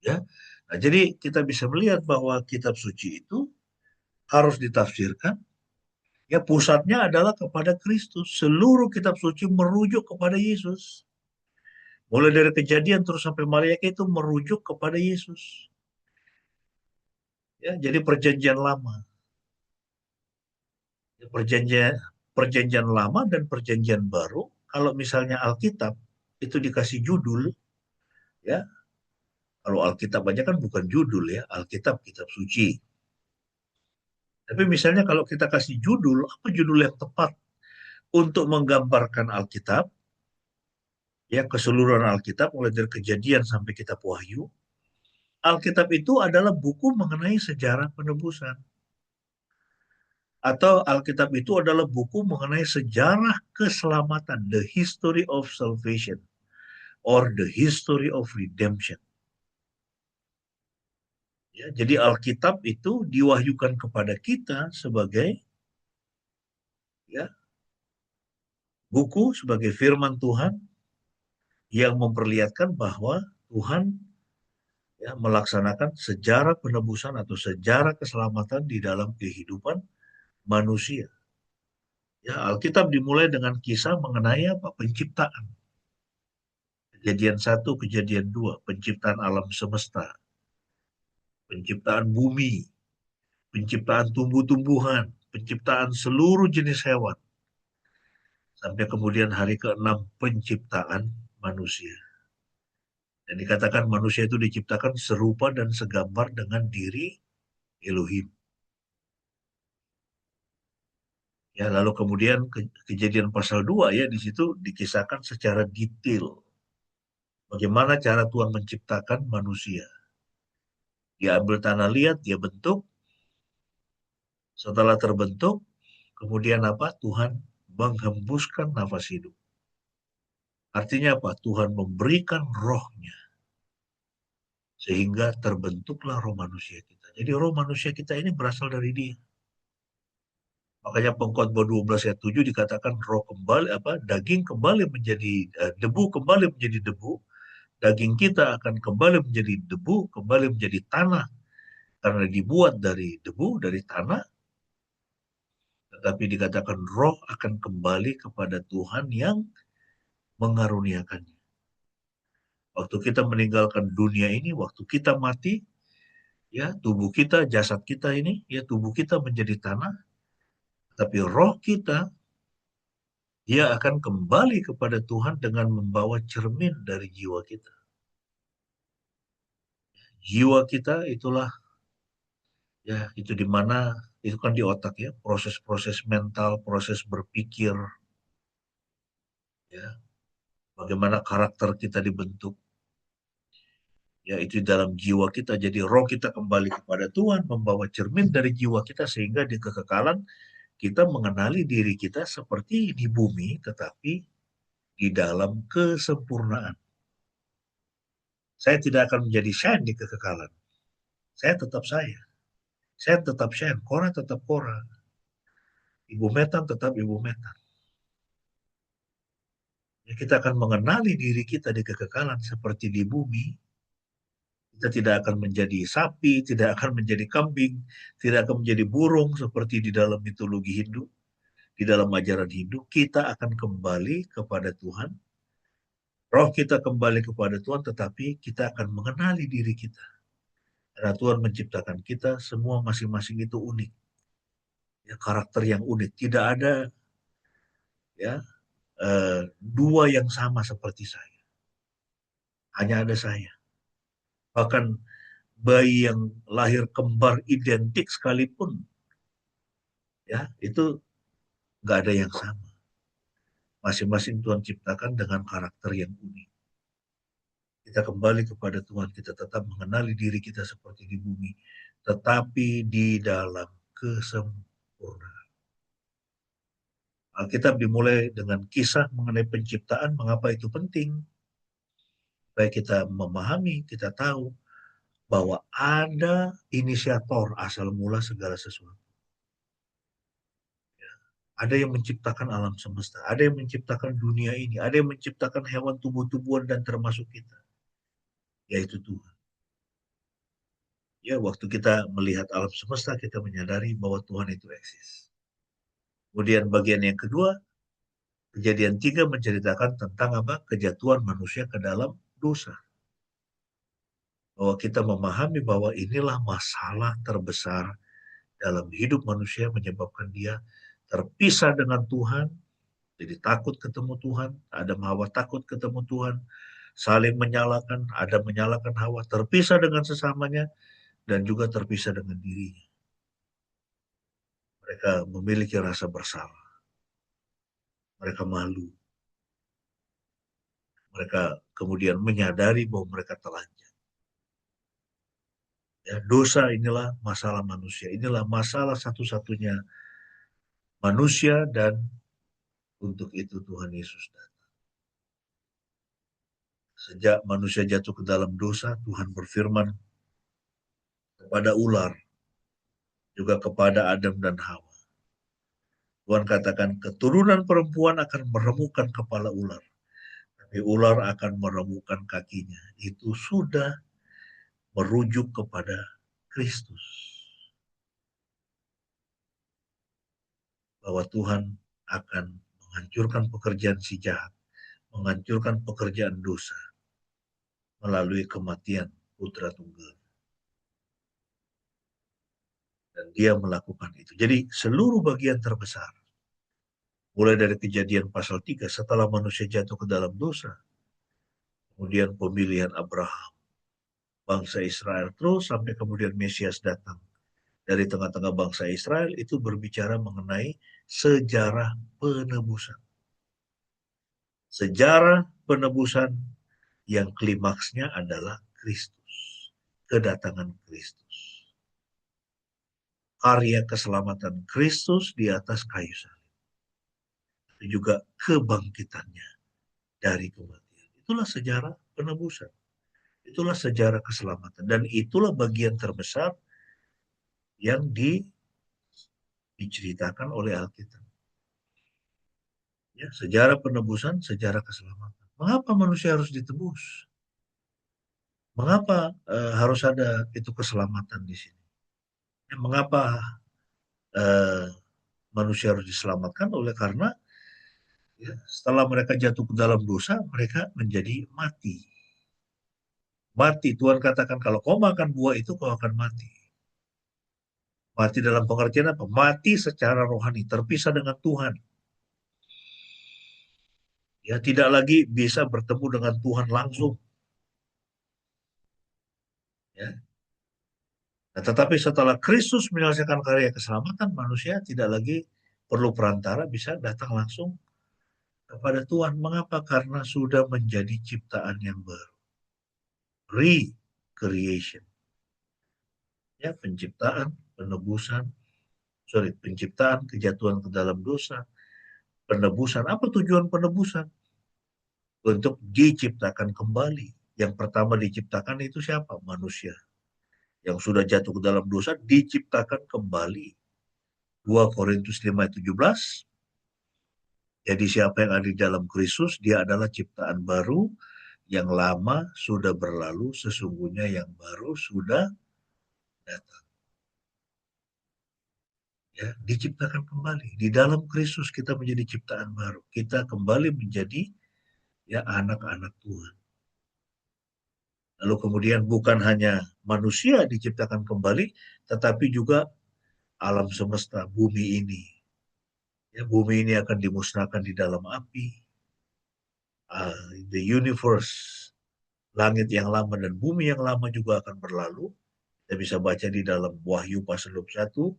Ya. Nah, jadi kita bisa melihat bahwa kitab suci itu harus ditafsirkan. Ya, pusatnya adalah kepada Kristus. Seluruh kitab suci merujuk kepada Yesus. Mulai dari Kejadian terus sampai Maliaki itu merujuk kepada Yesus. Ya, jadi perjanjian lama. Ya, perjanjian lama dan perjanjian baru. Kalau misalnya Alkitab itu dikasih judul, ya. Kalau Alkitab aja kan bukan judul ya, Alkitab kitab suci. Tapi misalnya kalau kita kasih judul, apa judul yang tepat untuk menggambarkan Alkitab? Ya, keseluruhan Alkitab mulai dari Kejadian sampai kitab Wahyu. Alkitab itu adalah buku mengenai sejarah penebusan. Atau Alkitab itu adalah buku mengenai sejarah keselamatan, the history of salvation, or the history of redemption. Ya, jadi Alkitab itu diwahyukan kepada kita sebagai ya, buku, sebagai firman Tuhan yang memperlihatkan bahwa Tuhan ya, melaksanakan sejarah penebusan atau sejarah keselamatan di dalam kehidupan manusia. Ya, Alkitab dimulai dengan kisah mengenai apa? Penciptaan. Kejadian 1, Kejadian 2, penciptaan alam semesta, penciptaan bumi, penciptaan tumbuh-tumbuhan, penciptaan seluruh jenis hewan, sampai kemudian hari ke-6 penciptaan manusia. Dan dikatakan manusia itu diciptakan serupa dan segambar dengan diri Elohim. Ya, lalu kemudian Kejadian pasal 2 ya, di situ dikisahkan secara detail bagaimana cara Tuhan menciptakan manusia. Dia ambil tanah liat, dia bentuk. Setelah terbentuk, kemudian apa? Tuhan menghembuskan nafas hidup. Artinya apa? Tuhan memberikan rohnya. Sehingga terbentuklah roh manusia kita. Jadi roh manusia kita ini berasal dari dia. Makanya Pengkhotbah 12 ayat 7 dikatakan roh kembali, daging kembali menjadi debu, kembali menjadi debu. Daging kita akan kembali menjadi debu, kembali menjadi tanah. Karena dibuat dari debu, dari tanah. Tetapi dikatakan roh akan kembali kepada Tuhan yang mengaruniakannya. Waktu kita meninggalkan dunia ini, waktu kita mati, ya tubuh kita, jasad kita ini, ya tubuh kita menjadi tanah. Tapi roh kita, dia akan kembali kepada Tuhan dengan membawa cermin dari jiwa kita. Jiwa kita itulah, ya itu di mana, itu kan di otak ya, proses-proses mental, proses berpikir, ya, bagaimana karakter kita dibentuk, ya itu dalam jiwa kita. Jadi roh kita kembali kepada Tuhan, membawa cermin dari jiwa kita, sehingga di kekekalan kita mengenali diri kita seperti di bumi, tetapi di dalam kesempurnaan. Saya tidak akan menjadi Shane di kekekalan. Saya tetap saya. Shane tetap Shane, Kora tetap Kora. Ibu Metan tetap Ibu Metan. Ya, kita akan mengenali diri kita di kekekalan seperti di bumi. Kita tidak akan menjadi sapi, tidak akan menjadi kambing, tidak akan menjadi burung seperti di dalam mitologi Hindu, di dalam ajaran Hindu. Kita akan kembali kepada Tuhan. Roh kita kembali kepada Tuhan, tetapi kita akan mengenali diri kita. Karena Tuhan menciptakan kita, semua masing-masing itu unik. Ya, karakter yang unik. Tidak ada ya dua yang sama seperti saya. Hanya ada saya. Bahkan bayi yang lahir kembar identik sekalipun, ya itu nggak ada yang sama. Masing-masing Tuhan ciptakan dengan karakter yang unik. Kita kembali kepada Tuhan, kita tetap mengenali diri kita seperti di bumi, tetapi di dalam kesempurnaan. Alkitab dimulai dengan kisah mengenai penciptaan. Mengapa itu penting? Supaya kita memahami, kita tahu bahwa ada inisiator asal mula segala sesuatu. Ada yang menciptakan alam semesta, ada yang menciptakan dunia ini, ada yang menciptakan hewan, tumbuh-tumbuhan, dan termasuk kita, yaitu Tuhan. Ya, waktu kita melihat alam semesta, kita menyadari bahwa Tuhan itu eksis. Kemudian bagian yang kedua, Kejadian 3 menceritakan tentang apa? Kejatuhan manusia ke dalam dosa. Bahwa kita memahami bahwa inilah masalah terbesar dalam hidup manusia, menyebabkan dia terpisah dengan Tuhan, jadi takut ketemu Tuhan. Adam Hawa takut ketemu Tuhan, saling menyalahkan, Adam menyalahkan Hawa, terpisah dengan sesamanya, dan juga terpisah dengan dirinya. Mereka memiliki rasa bersalah, mereka malu, mereka kemudian menyadari bahwa mereka telanjang. Ya, dosa inilah masalah manusia, inilah masalah satu-satunya manusia, dan untuk itu Tuhan Yesus datang. Sejak manusia jatuh ke dalam dosa, Tuhan berfirman kepada ular, juga kepada Adam dan Hawa. Tuhan katakan, keturunan perempuan akan meremukkan kepala ular, tapi ular akan meremukkan kakinya. Itu sudah merujuk kepada Kristus. Bahwa Tuhan akan menghancurkan pekerjaan si jahat, menghancurkan pekerjaan dosa melalui kematian Putra Tunggal. Dan dia melakukan itu. Jadi seluruh bagian terbesar, mulai dari Kejadian pasal 3, setelah manusia jatuh ke dalam dosa, kemudian pemilihan Abraham, bangsa Israel, terus sampai kemudian Mesias datang dari tengah-tengah bangsa Israel, itu berbicara mengenai sejarah penebusan. Sejarah penebusan yang klimaksnya adalah Kristus, kedatangan Kristus. Karya keselamatan Kristus di atas kayu salib. Itu juga kebangkitannya dari kematian. Itulah sejarah penebusan. Itulah sejarah keselamatan. Dan itulah bagian terbesar yang diceritakan oleh Alkitab. Ya, sejarah penebusan, sejarah keselamatan. Mengapa manusia harus ditebus? Mengapa harus ada itu keselamatan di sini? Ya, mengapa manusia harus diselamatkan? Oleh karena ya, setelah mereka jatuh ke dalam dosa, mereka menjadi mati. Mati, Tuhan katakan, kalau kau makan buah itu, kau akan mati. Mati dalam pengertian apa? Mati secara rohani, terpisah dengan Tuhan. Ya, tidak lagi bisa bertemu dengan Tuhan langsung. Ya. Nah, tetapi setelah Kristus menyelesaikan karya keselamatan, manusia tidak lagi perlu perantara, bisa datang langsung kepada Tuhan. Mengapa? Karena sudah menjadi ciptaan yang baru. Recreation. Ya, penciptaan, kejatuhan ke dalam dosa, penebusan. Apa tujuan penebusan? Untuk diciptakan kembali. Yang pertama diciptakan itu siapa? Manusia. Yang sudah jatuh ke dalam dosa diciptakan kembali. 2 Korintus 5:17. Jadi siapa yang ada di dalam Kristus, dia adalah ciptaan baru, yang lama sudah berlalu, sesungguhnya yang baru sudah datang. Ya, diciptakan kembali. Di dalam Kristus kita menjadi ciptaan baru. Kita kembali menjadi ya anak-anak Tuhan. Lalu kemudian bukan hanya manusia diciptakan kembali, tetapi juga alam semesta, bumi ini. Ya, bumi ini akan dimusnahkan di dalam api. The universe, langit yang lama dan bumi yang lama juga akan berlalu. Kita bisa baca di dalam Wahyu pasal 21,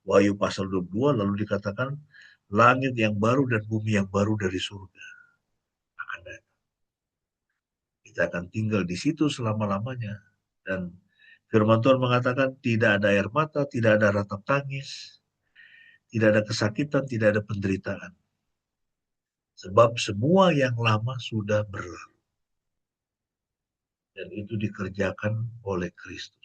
Wahyu pasal 22, lalu dikatakan langit yang baru dan bumi yang baru dari surga akan datang. Kita akan tinggal di situ selama-lamanya. Dan firman Tuhan mengatakan tidak ada air mata, tidak ada ratap tangis, tidak ada kesakitan, tidak ada penderitaan. Sebab semua yang lama sudah berlalu. Dan itu dikerjakan oleh Kristus.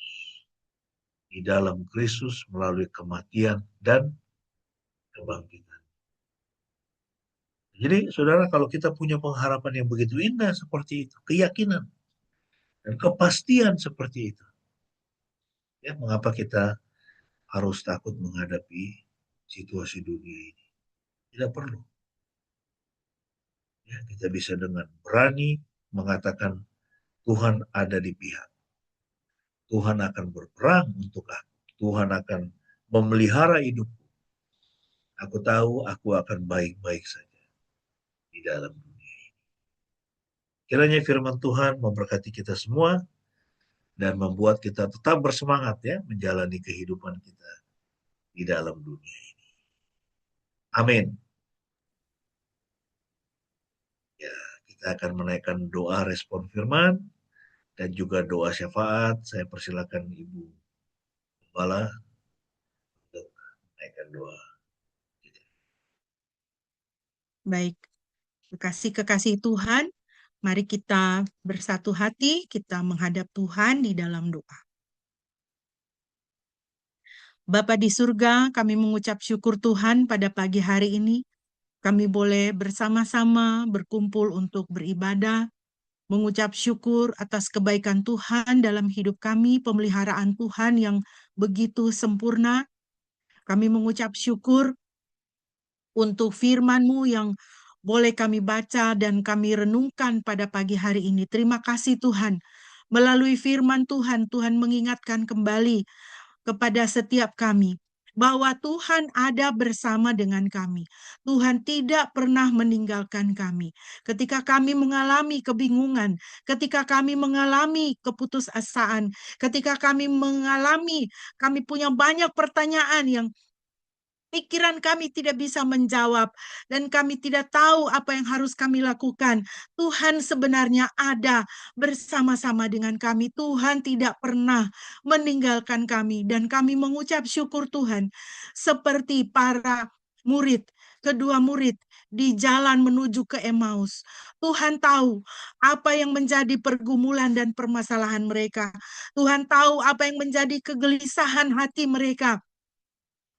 Di dalam Kristus melalui kematian dan kebangkitan. Jadi saudara, kalau kita punya pengharapan yang begitu indah seperti itu, keyakinan dan kepastian seperti itu, ya mengapa kita harus takut menghadapi situasi dunia ini? Tidak perlu. Ya, kita bisa dengan berani mengatakan Tuhan ada di pihak. Tuhan akan berperang untuk aku. Tuhan akan memelihara hidupku. Aku tahu aku akan baik-baik saja di dalam dunia ini. Kiranya firman Tuhan memberkati kita semua dan membuat kita tetap bersemangat ya menjalani kehidupan kita di dalam dunia ini. Amin. Ya, kita akan menaikkan doa respon firman dan juga doa syafaat. Saya persilakan Ibu Gembala untuk menaikkan doa. Baik, kekasih-kekasih Tuhan, mari kita bersatu hati, kita menghadap Tuhan di dalam doa. Bapa di surga, kami mengucap syukur Tuhan pada pagi hari ini. Kami boleh bersama-sama berkumpul untuk beribadah, mengucap syukur atas kebaikan Tuhan dalam hidup kami, pemeliharaan Tuhan yang begitu sempurna. Kami mengucap syukur untuk firman-Mu yang boleh kami baca dan kami renungkan pada pagi hari ini. Terima kasih Tuhan. Melalui firman Tuhan, Tuhan mengingatkan kembali kepada setiap kami bahwa Tuhan ada bersama dengan kami. Tuhan tidak pernah meninggalkan kami. Ketika kami mengalami kebingungan, ketika kami mengalami keputusasaan, ketika kami punya banyak pertanyaan yang pikiran kami tidak bisa menjawab dan kami tidak tahu apa yang harus kami lakukan. Tuhan sebenarnya ada bersama-sama dengan kami. Tuhan tidak pernah meninggalkan kami dan kami mengucap syukur Tuhan seperti para murid, kedua murid di jalan menuju ke Emmaus. Tuhan tahu apa yang menjadi pergumulan dan permasalahan mereka. Tuhan tahu apa yang menjadi kegelisahan hati mereka.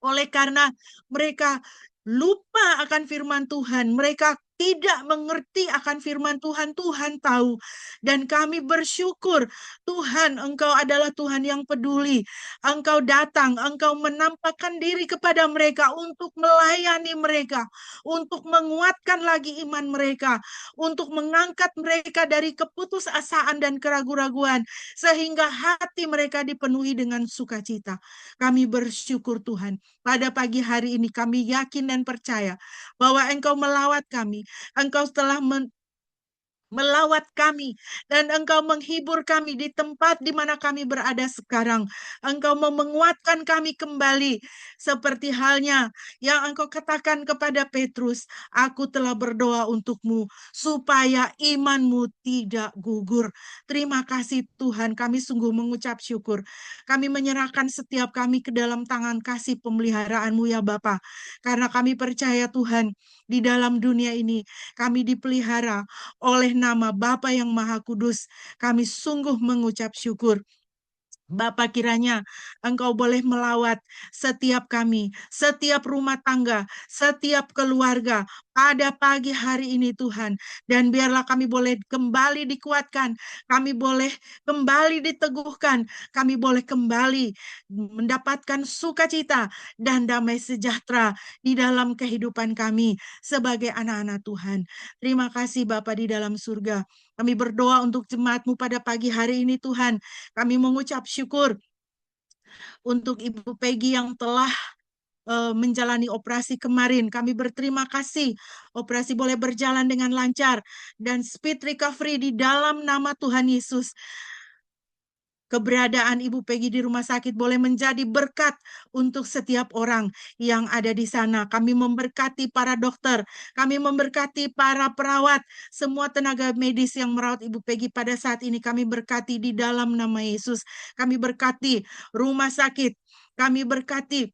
Oleh karena mereka lupa akan firman Tuhan, mereka tidak mengerti akan firman Tuhan, Tuhan tahu. Dan kami bersyukur, Tuhan, Engkau adalah Tuhan yang peduli. Engkau datang, Engkau menampakkan diri kepada mereka untuk melayani mereka, untuk menguatkan lagi iman mereka, untuk mengangkat mereka dari keputusasaan dan keraguan-raguan, sehingga hati mereka dipenuhi dengan sukacita. Kami bersyukur Tuhan, pada pagi hari ini kami yakin dan percaya bahwa Engkau melawat kami, Engkau telah melawat kami, dan Engkau menghibur kami di tempat di mana kami berada sekarang. Engkau mau menguatkan kami kembali, seperti halnya yang Engkau katakan kepada Petrus, aku telah berdoa untukmu, supaya imanmu tidak gugur. Terima kasih Tuhan, kami sungguh mengucap syukur. Kami menyerahkan setiap kami ke dalam tangan kasih pemeliharaan-Mu ya Bapa, karena kami percaya Tuhan, di dalam dunia ini kami dipelihara oleh nama Bapa yang Maha Kudus. Kami sungguh mengucap syukur. Bapa, kiranya Engkau boleh melawat setiap kami, setiap rumah tangga, setiap keluarga pada pagi hari ini Tuhan. Dan biarlah kami boleh kembali dikuatkan, kami boleh kembali diteguhkan, kami boleh kembali mendapatkan sukacita dan damai sejahtera di dalam kehidupan kami sebagai anak-anak Tuhan. Terima kasih Bapa di dalam surga. Kami berdoa untuk jemaat-Mu pada pagi hari ini Tuhan. Kami mengucap syukur untuk Ibu Peggy yang telah menjalani operasi kemarin. Kami berterima kasih operasi boleh berjalan dengan lancar dan speed recovery di dalam nama Tuhan Yesus. Keberadaan Ibu Peggy di rumah sakit boleh menjadi berkat untuk setiap orang yang ada di sana. Kami memberkati para dokter, kami memberkati para perawat, semua tenaga medis yang merawat Ibu Peggy pada saat ini. Kami berkati di dalam nama Yesus. Kami berkati rumah sakit, kami berkati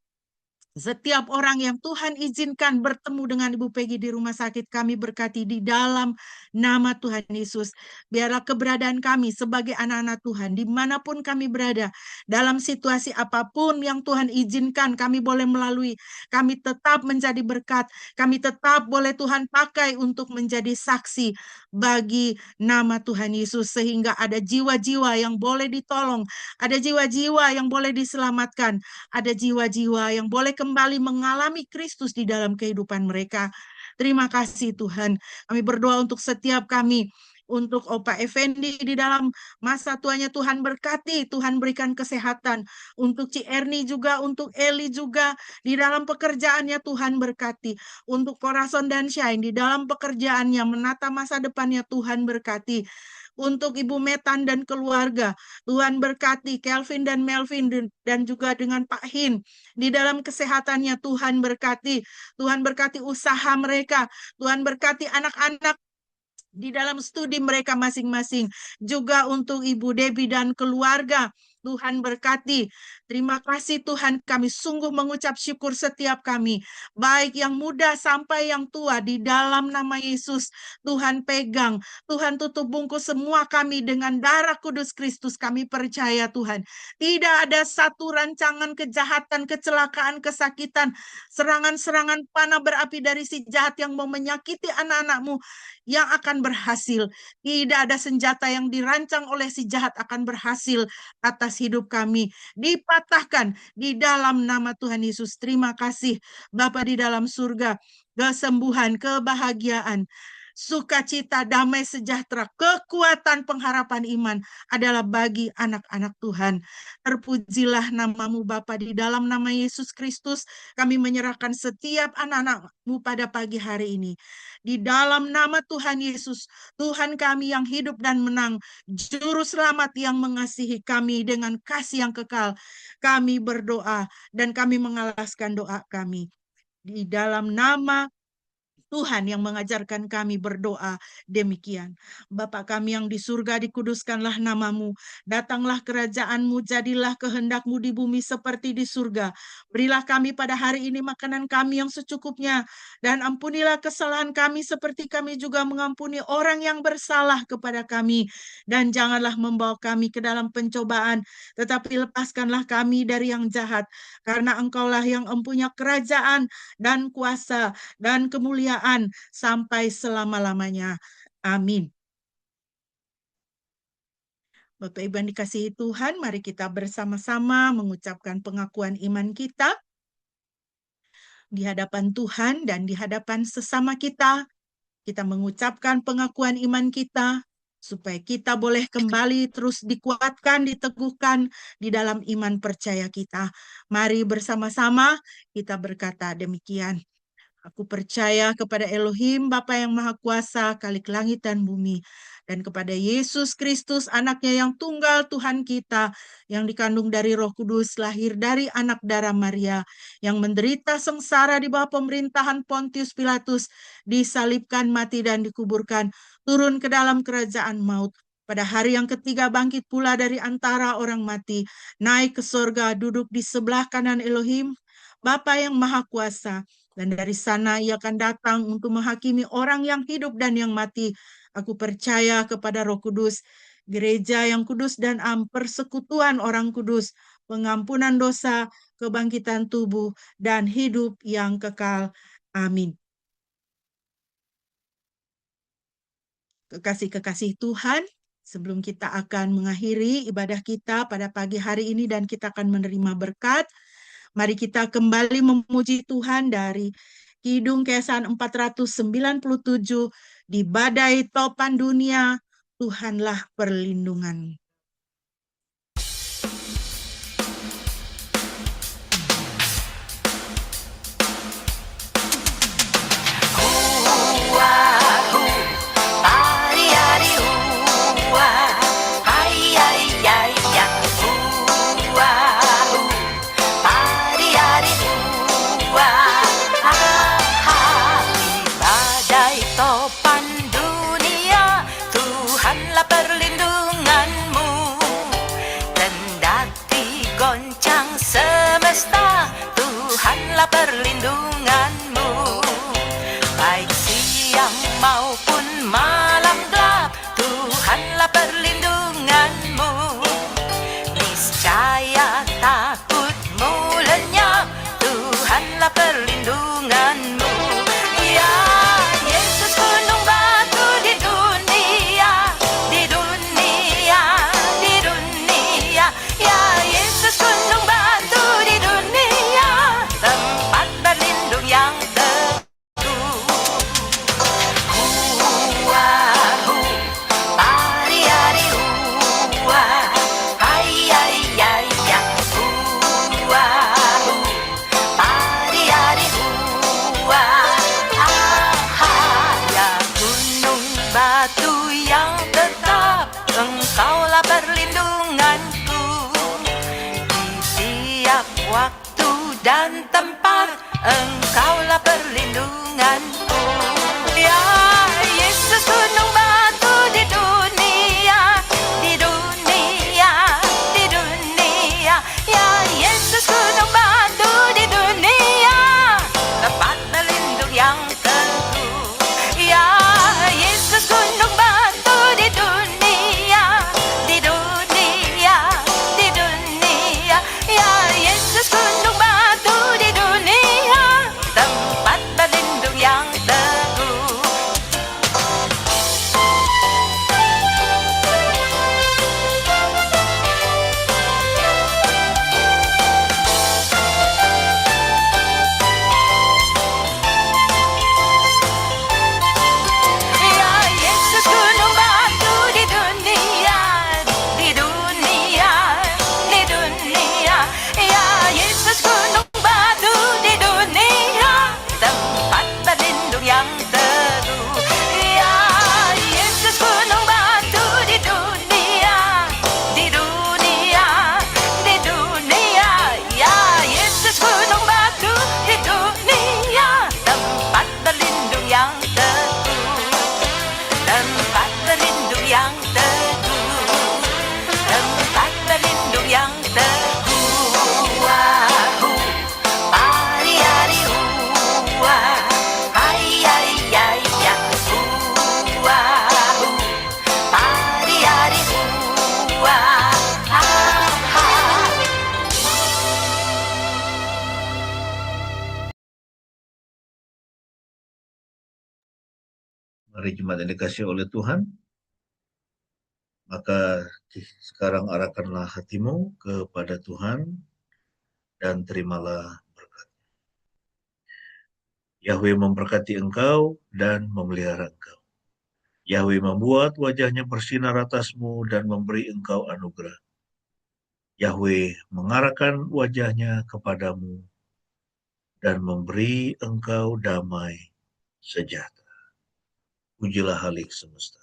setiap orang yang Tuhan izinkan bertemu dengan Ibu Peggy di rumah sakit, kami berkati di dalam nama Tuhan Yesus. Biarlah keberadaan kami sebagai anak-anak Tuhan, dimanapun kami berada, dalam situasi apapun yang Tuhan izinkan kami boleh melalui, kami tetap menjadi berkat, kami tetap boleh Tuhan pakai untuk menjadi saksi bagi nama Tuhan Yesus, sehingga ada jiwa-jiwa yang boleh ditolong, ada jiwa-jiwa yang boleh diselamatkan, ada jiwa-jiwa yang boleh kembali mengalami Kristus di dalam kehidupan mereka. Terima kasih Tuhan. Kami berdoa untuk setiap kami, untuk Opa Effendi di dalam masa tuanya, Tuhan berkati, Tuhan berikan kesehatan. Untuk Ci Erni juga, untuk Eli juga, di dalam pekerjaannya Tuhan berkati. Untuk Corazon dan Shine di dalam pekerjaannya, menata masa depannya Tuhan berkati. Untuk Ibu Metan dan keluarga, Tuhan berkati Kelvin dan Melvin dan juga dengan Pak Hin. Di dalam kesehatannya Tuhan berkati. Tuhan berkati usaha mereka. Tuhan berkati anak-anak di dalam studi mereka masing-masing. Juga untuk Ibu Debbie dan keluarga, Tuhan berkati. Terima kasih Tuhan, kami sungguh mengucap syukur setiap kami, baik yang muda sampai yang tua, di dalam nama Yesus. Tuhan pegang, Tuhan tutup bungkus semua kami dengan darah kudus Kristus. Kami percaya Tuhan, tidak ada satu rancangan kejahatan, kecelakaan, kesakitan, serangan-serangan panah berapi dari si jahat yang mau menyakiti anak-anak-Mu yang akan berhasil. Tidak ada senjata yang dirancang oleh si jahat akan berhasil atas hidup kami. Dipatahkan di dalam nama Tuhan Yesus. Terima kasih Bapa di dalam surga. Kesembuhan, kebahagiaan, sukacita, damai sejahtera, kekuatan, pengharapan iman adalah bagi anak-anak Tuhan. Terpujilah nama-Mu Bapa, di dalam nama Yesus Kristus kami menyerahkan setiap anak-anak-Mu pada pagi hari ini. Di dalam nama Tuhan Yesus, Tuhan kami yang hidup dan menang, Juru Selamat yang mengasihi kami dengan kasih yang kekal, kami berdoa dan kami mengalaskan doa kami. Di dalam nama Tuhan yang mengajarkan kami berdoa demikian. Bapa kami yang di surga, dikuduskanlah nama-Mu. Datanglah kerajaan-Mu, jadilah kehendak-Mu di bumi seperti di surga. Berilah kami pada hari ini makanan kami yang secukupnya. Dan ampunilah kesalahan kami seperti kami juga mengampuni orang yang bersalah kepada kami. Dan janganlah membawa kami ke dalam pencobaan, tetapi lepaskanlah kami dari yang jahat. Karena Engkaulah yang empunya kerajaan dan kuasa dan kemuliaan kemuliaan sampai selama-lamanya. Amin. Bapak Ibu yang dikasihi Tuhan, mari kita bersama-sama mengucapkan pengakuan iman kita di hadapan Tuhan dan di hadapan sesama kita. Kita mengucapkan pengakuan iman kita supaya kita boleh kembali terus dikuatkan, diteguhkan di dalam iman percaya kita. Mari bersama-sama kita berkata demikian. Aku percaya kepada Elohim, Bapa yang Maha Kuasa, Khalik langit dan bumi, dan kepada Yesus Kristus, anaknya yang tunggal Tuhan kita, yang dikandung dari Roh Kudus, lahir dari anak darah Maria, yang menderita sengsara di bawah pemerintahan Pontius Pilatus, disalibkan, mati, dan dikuburkan, turun ke dalam kerajaan maut. Pada hari yang ketiga bangkit pula dari antara orang mati, naik ke sorga, duduk di sebelah kanan Elohim, Bapa yang Maha Kuasa, dan dari sana ia akan datang untuk menghakimi orang yang hidup dan yang mati. Aku percaya kepada Roh Kudus, gereja yang kudus dan persekutuan orang kudus, pengampunan dosa, kebangkitan tubuh, dan hidup yang kekal. Amin. Kekasih-kekasih Tuhan, sebelum kita akan mengakhiri ibadah kita pada pagi hari ini dan kita akan menerima berkat, mari kita kembali memuji Tuhan dari Kidung Keesan 497, di badai topan dunia, Tuhanlah perlindungan. Tuhanlah perlindunganmu, baik siang maupun malam gelap, Tuhanlah perlindunganmu. Niscaya takutmu lenyap, Tuhanlah perlindunganmu. Ya Yesus gunung batu di dunia, di dunia, di dunia. Ya Yesus gunung batu di dunia, tempat berlindung yang teguh. Huahu, pari-ari hua, hai-hai-hai-ya. Huahu, pari-ari hua, ah-ha-ya. Gunung batu yang tetap, Engkaulah perlindunganku. Di tiap waktu dan tempat, Engkaulah perlindunganku. Ya Yesus gunung batu di dunia, di dunia, di dunia. Ya Yesus gunung batu di dunia, tempat berlindung yang teguh. Ya Yesus gunung batu di dunia, di dunia, di dunia. Ya Yesus gunung batu di dunia, tempat berlindung yang teguh. hari Jumat yang dikasih oleh Tuhan, maka sekarang arahkanlah hatimu kepada Tuhan dan terimalah berkat. Yahweh memberkati engkau dan memelihara engkau. Yahweh membuat wajahnya bersinar atasmu dan memberi engkau anugerah. Yahweh mengarahkan wajahnya kepadamu dan memberi engkau damai sejahtera. Pujilah Halik semesta.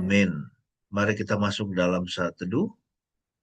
Amin. Mari kita masuk dalam saat teduh.